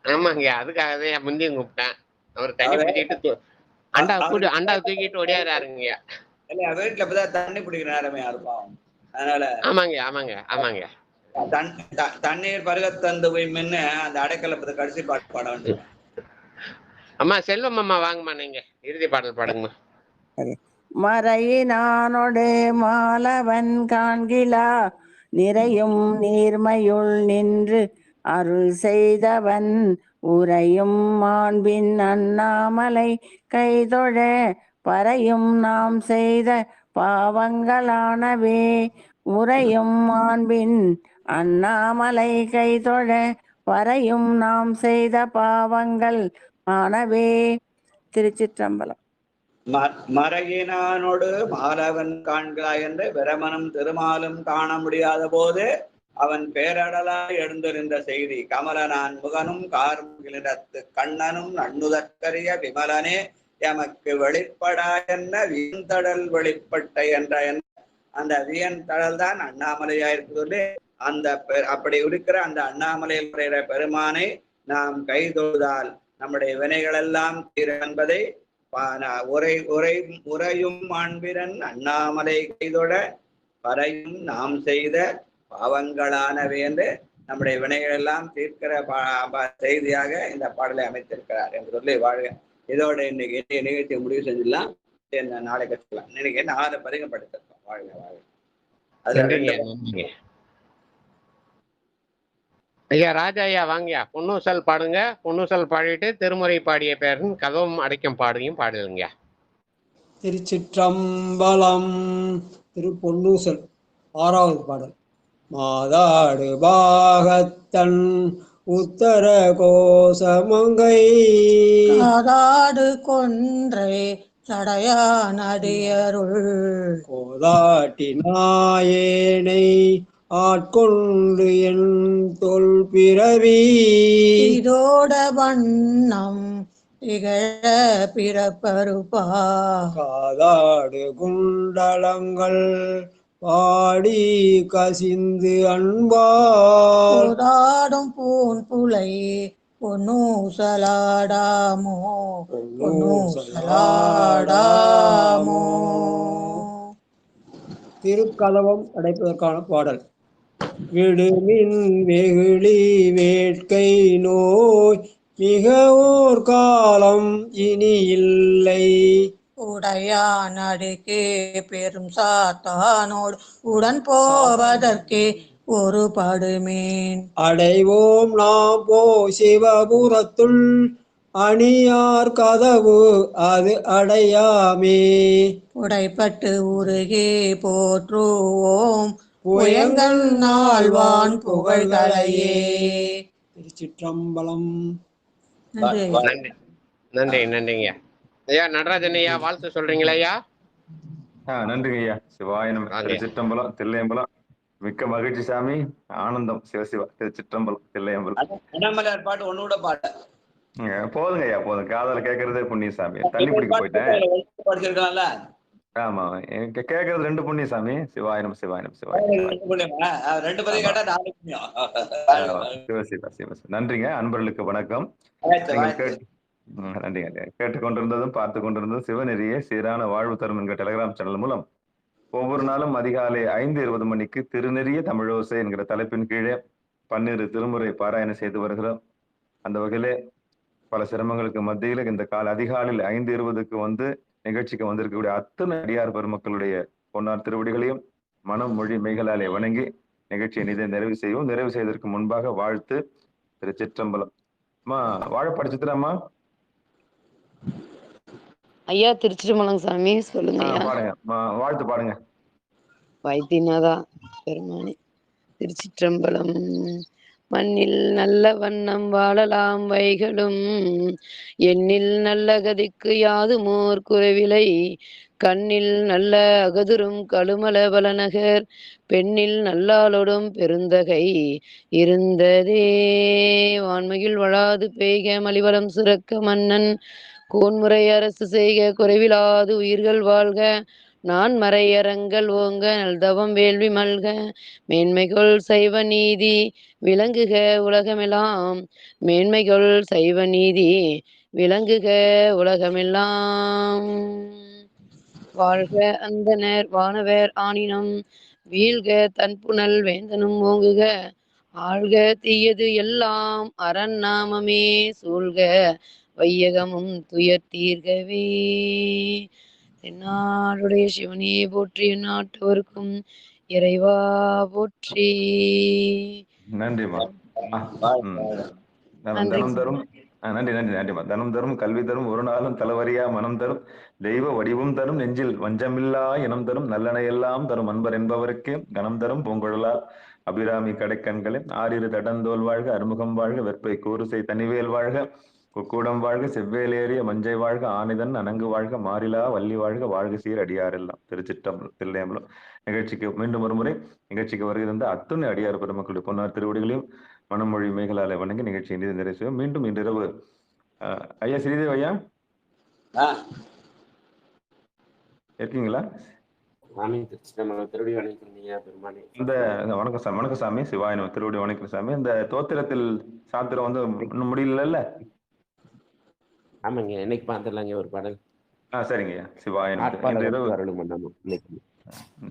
ஆமாங்க, அதுக்காகதான் முந்தியும் கூப்பிட்டேன். அவர் தண்ணி பிடிச்சிட்டு அண்டா தூக்கிட்டு ஓடியாருங்க. வீட்டுல இப்பதான் தண்ணி பிடிக்கிற நேரமே இருப்பான். அதனால ஆமாங்க ஆமாங்க ஆமாங்க. தண்ணீர் பருகத்தந்து போய் மின்னு அந்த அடைக்கலப்பத்தை கடைசி பாட்டு பாட வேண்டும். அம்மா செல்வம் அம்மா வாங்கம்மா, நீங்க இறுதி பாடல் பாடுங்கம்மா. மறையினானொடு மாலவன் காண்கிலா நிறையும் நீர்மையுள் நின்று அருள் செய்தவன் உரையும் மாண்பின் அண்ணாமலை கைதொழ பறையும் நாம் செய்த பாவங்களானவே. உரையும் மாண்பின் அண்ணாமலை கைதொழ பறையும் நாம் செய்த பாவங்கள் ஆனவே. திருச்சிற்றம்பலம். மறையினானோடு மாலவன் காண்கிறாய் என்று பிரமனும் திருமாலும் காண முடியாத போது அவன் பேரடலாய் எழுந்திருந்த செய்தி கமலனான் முகனும் கார்முகிலிடத்து கண்ணனும் நன்னுதற்கரிய விமலனே எமக்கு வெளிப்படா என்ன வியந்தடல் வெளிப்பட்ட என்ற அந்த வியந்தடல் தான் அண்ணாமலையாயிருக்கிறது. அந்த அப்படி இருக்கிற அந்த அண்ணாமலையுடைய பெருமானை நாம் கைதொழுதால் நம்முடைய வினைகள் எல்லாம் தீரும் என்பதை உரையும் மாண்பிரன் அண்ணாமலை கைதொட பறையும் நாம் செய்த பாவங்களானவை என்று நம்முடைய வினைகள் எல்லாம் தீர்க்கிற செய்தியாக இந்த பாடலை அமைத்திருக்கிறார் என்று சொல்லி வாழ்க. இதோட இன்னைக்கு நிகழ்ச்சியை முடிவு செஞ்சிடலாம். நாளை கற்றுக்கலாம். இன்னைக்கு 4 பதிகம் படித்திருக்கோம். வாழ்க வாழ்க. அதுல ஐயா ராஜா ஐயா வாங்கயா பொன்னூசல் பாடுங்க. பொன்னூசல் பாடிட்டு திருமுறை பாடிய பேரன் கதவும் அடைக்கும் பாடியும் பாடுங்க. திருச்சிற்றம்பலம். திரு பொன்னூசல் 6வது பாடல். மாதாடு பாகத்தன் உத்தர கோசமங்கை காதாடு கொன்றை சடையான் அடியருள் கோதாட்டி நாயேனை ஆட்கொண்டு என் தொல் பிறவி இதோட வண்ணம் திகழ பிறப்பருப்பா காதாடு குண்டலங்கள் பாடி கசிந்து அன்பாடும் பூன் புலை பொன்னூசலாடாமோ பொன்னூசலாடாமோ. திருக்கதவம் அடைப்பதற்கான பாடல். விடுமின் வெகுளி வேட்கை நோய் மிக ஓர் காலம் இனி இல்லை உடையான் அடிக்கே பெரும் சாத்தானோடு உடன் போவதற்கே ஒரு படுமேன் அடைவோம் நாம் போ சிவபுரத்துள் அணியார் கதவு அது அடையாமே உடைப்பட்டு உருகே போற்றுவோம் புயங்கள் நாள்வான் புகழ்களையே. திருச்சிற்றம்பலம். நன்றிங்க ஐயா. நடராஜன் ஐயா வாழ்த்து சொல்றீங்களா ஐயா? நன்றிங்க ஐயா. சிவாயனம். திருச்சிற்றம்பலம் தில்லையம்பலம். மிக்க மகிழ்ச்சி சாமி. ஆனந்தம். சிவசிவா. திருச்சிற்றம்பலம் தில்லையம்பலம். அண்ணாமலையார் பாட்டு ஒண்ணு பாட்டு போதுங்க ஐயா போதும். காதல கேட்கறதே புண்ணிய சாமி. தண்ணி பிடிக்க போயிட்டேன். படிச்சிருக்கலாம்ல. ஆமா கேட்கறது 2 புண்ணிய சாமி. சிவாயனம் சிவாயனம் சிவாயனம். 2 பதிகம் கேட்டா 4 புண்ணியம். சிவசிவா சிவசிவா. நன்றிங்க. அன்பர்களுக்கு வணக்கம். நன்றிங்க. கேட்டுக்கொண்டிருந்ததும் பார்த்து கொண்டிருந்ததும் சிவநெறியே சீரான வாழ்வு தரும் என்கிற டெலிகிராம் சேனல் மூலம் ஒவ்வொரு நாளும் அதிகாலை 5:20 மணிக்கு திருநெறிய தமிழோசை என்கிற தலைப்பின் கீழே 12 திருமுறை பாராயணம் செய்து வருகிறோம். அந்த வகையிலே பல சிரமங்களுக்கு மத்தியில் இந்த அதிகாலையில் 5:20க்கு வந்து நிகழ்ச்சிக்கு வந்திருக்கக்கூடிய அத்தனை அடியார் பெருமக்களுடைய பொன்னார் திருவடிகளையும் மனம் மொழி மெய்களாலே வணங்கி நிகழ்ச்சியை நிறைவு செய்வோம். நிறைவு செய்வதற்கு முன்பாக வாழ்த்து. திருச்சிற்றம்பலம். அம்மா வாழ படிச்சுட்டுறாம்மா ஐயா. திருச்சிற்றம்பலம் சாமி சொல்லுங்க. பாடுங்க வாழ்த்து பாடுங்க. வைத்தியநாதா பெருமானே திருச்சிற்றம்பலம். மண்ணில் நல்ல வண்ணம் வாழலாம் வைகளும் எண்ணில் நல்ல கதிக்கு யாதுமோர் குறைவிலை கண்ணில் நல்ல அகதுரும் கழுமல பலநகர் பெண்ணில் நல்லாளொடும் பெருந்தகை இருந்ததே. வான்மையில் வளாது பெய்க மலிவளம் சுரக்க மன்னன் கோன்முறை அரசு செய்க குறைவிலாது உயிர்கள் வாழ்க நான் மறையரங்கள் ஓங்க நல்தவம் வேள்வி மல்க மேன்மைகள் சைவ நீதி விளங்குக உலகமெல்லாம் மேன்மைகள் சைவ நீதி விளங்குக உலகமெல்லாம். வாழ்க அந்தனர் வானவர் ஆனினம் வீழ்க தன்புணல் வேந்தனும் ஓங்குக ஆழ்க தீயது எல்லாம் அரண் நாமமே சூழ்க வையகமும் துயர் தீர்கவே. தென்னாடுடைய சிவனே போற்றி நாட்டவருக்கும் இறைவா போற்றி. நன்றிம்மா. நன்றி தனம் தரும் நன்றி நன்றி நன்றிம்மா. தனம் தரும் கல்வி தரும் ஒரு நாளும் தலைவரியா மனம் தரும் தெய்வ வடிவம் தரும் நெஞ்சில் வஞ்சமில்லா இனம் தரும் நல்லெண்ணை எல்லாம் தரும் அன்பர் என்பவருக்கே கனம் தரும் பூங்குழலால் அபிராமி கடைக்கண்களே ஆறிரு தடந்தோல் வாழ்க அறுமுகம் வாழ்க வெப்பை கூறுசை தனிவேல் வாழ்க குக்கூடம் வாழ்க செவ்வேலேறிய மஞ்சை வாழ்க ஆனிதன் அணங்கு வாழ்க மாறிலா வள்ளி வாழ்க வாழ்க சீர் அடியாரெல்லாம். திருச்சிற்றம்பலம் தில்லையம்பலம். நிகழ்ச்சிக்கு மீண்டும் ஒரு முறை நிகழ்ச்சிக்கு வருகின்ற அத்துணை அடியார் பெருமக்களுடைய பொன்னார் திருவடிகளையும் மனமொழி மேகலாலை வணங்கி நிகழ்ச்சி இனிது நிறைவு செய்வோம். மீண்டும் இன்றிரவு ஐயா ஸ்ரீதேவ் ஐயா இருக்கீங்களா? திருவடி வணங்கிக்கிறீங்க பெருமானே. இந்த வணக்கம் சாமி. வணக்கம் சாமி. சிவாய நம. திருவடி வணக்கிற சாமி. இந்த தோத்திரத்தில் சாத்திரம் வந்து இன்னும் முடியல. ஆமாங்க, என்னைக்கு பார்த்துடலாங்க ஒரு பாடல். சரிங்க ஐயா. சிவாய நம.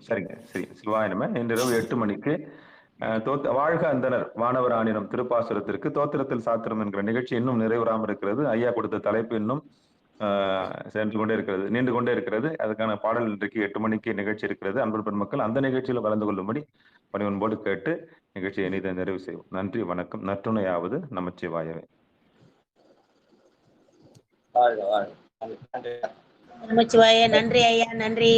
சரிங்க சரி. சிவாய நம. இன்றிரவு 8 மணிக்கு வாழ்க அந்தனர் வானவர் ஆணினம் திருப்பாசுரத்திற்கு தோத்திரத்தில் சாத்திரம் என்கிற நிகழ்ச்சி இன்னும் நிறைவுறாமல் இருக்கிறது. ஐயா கொடுத்த தலைப்பு இன்னும் சென்று கொண்டே இருக்கிறது, நீண்டு கொண்டே இருக்கிறது. அதுக்கான பாடல் இன்றைக்கு 8 மணிக்கு நிகழ்ச்சி இருக்கிறது. அன்பர் பெருமக்கள் அந்த நிகழ்ச்சியில் கலந்து கொள்ளும்படி பணிவன்போடு கேட்டு நிகழ்ச்சியை இனிதை நிறைவு செய்வோம். நன்றி வணக்கம். நற்றுணையாவது நமச்சிவாயவே. நமச்சிவாய. நன்றி ஐயா, நன்றி.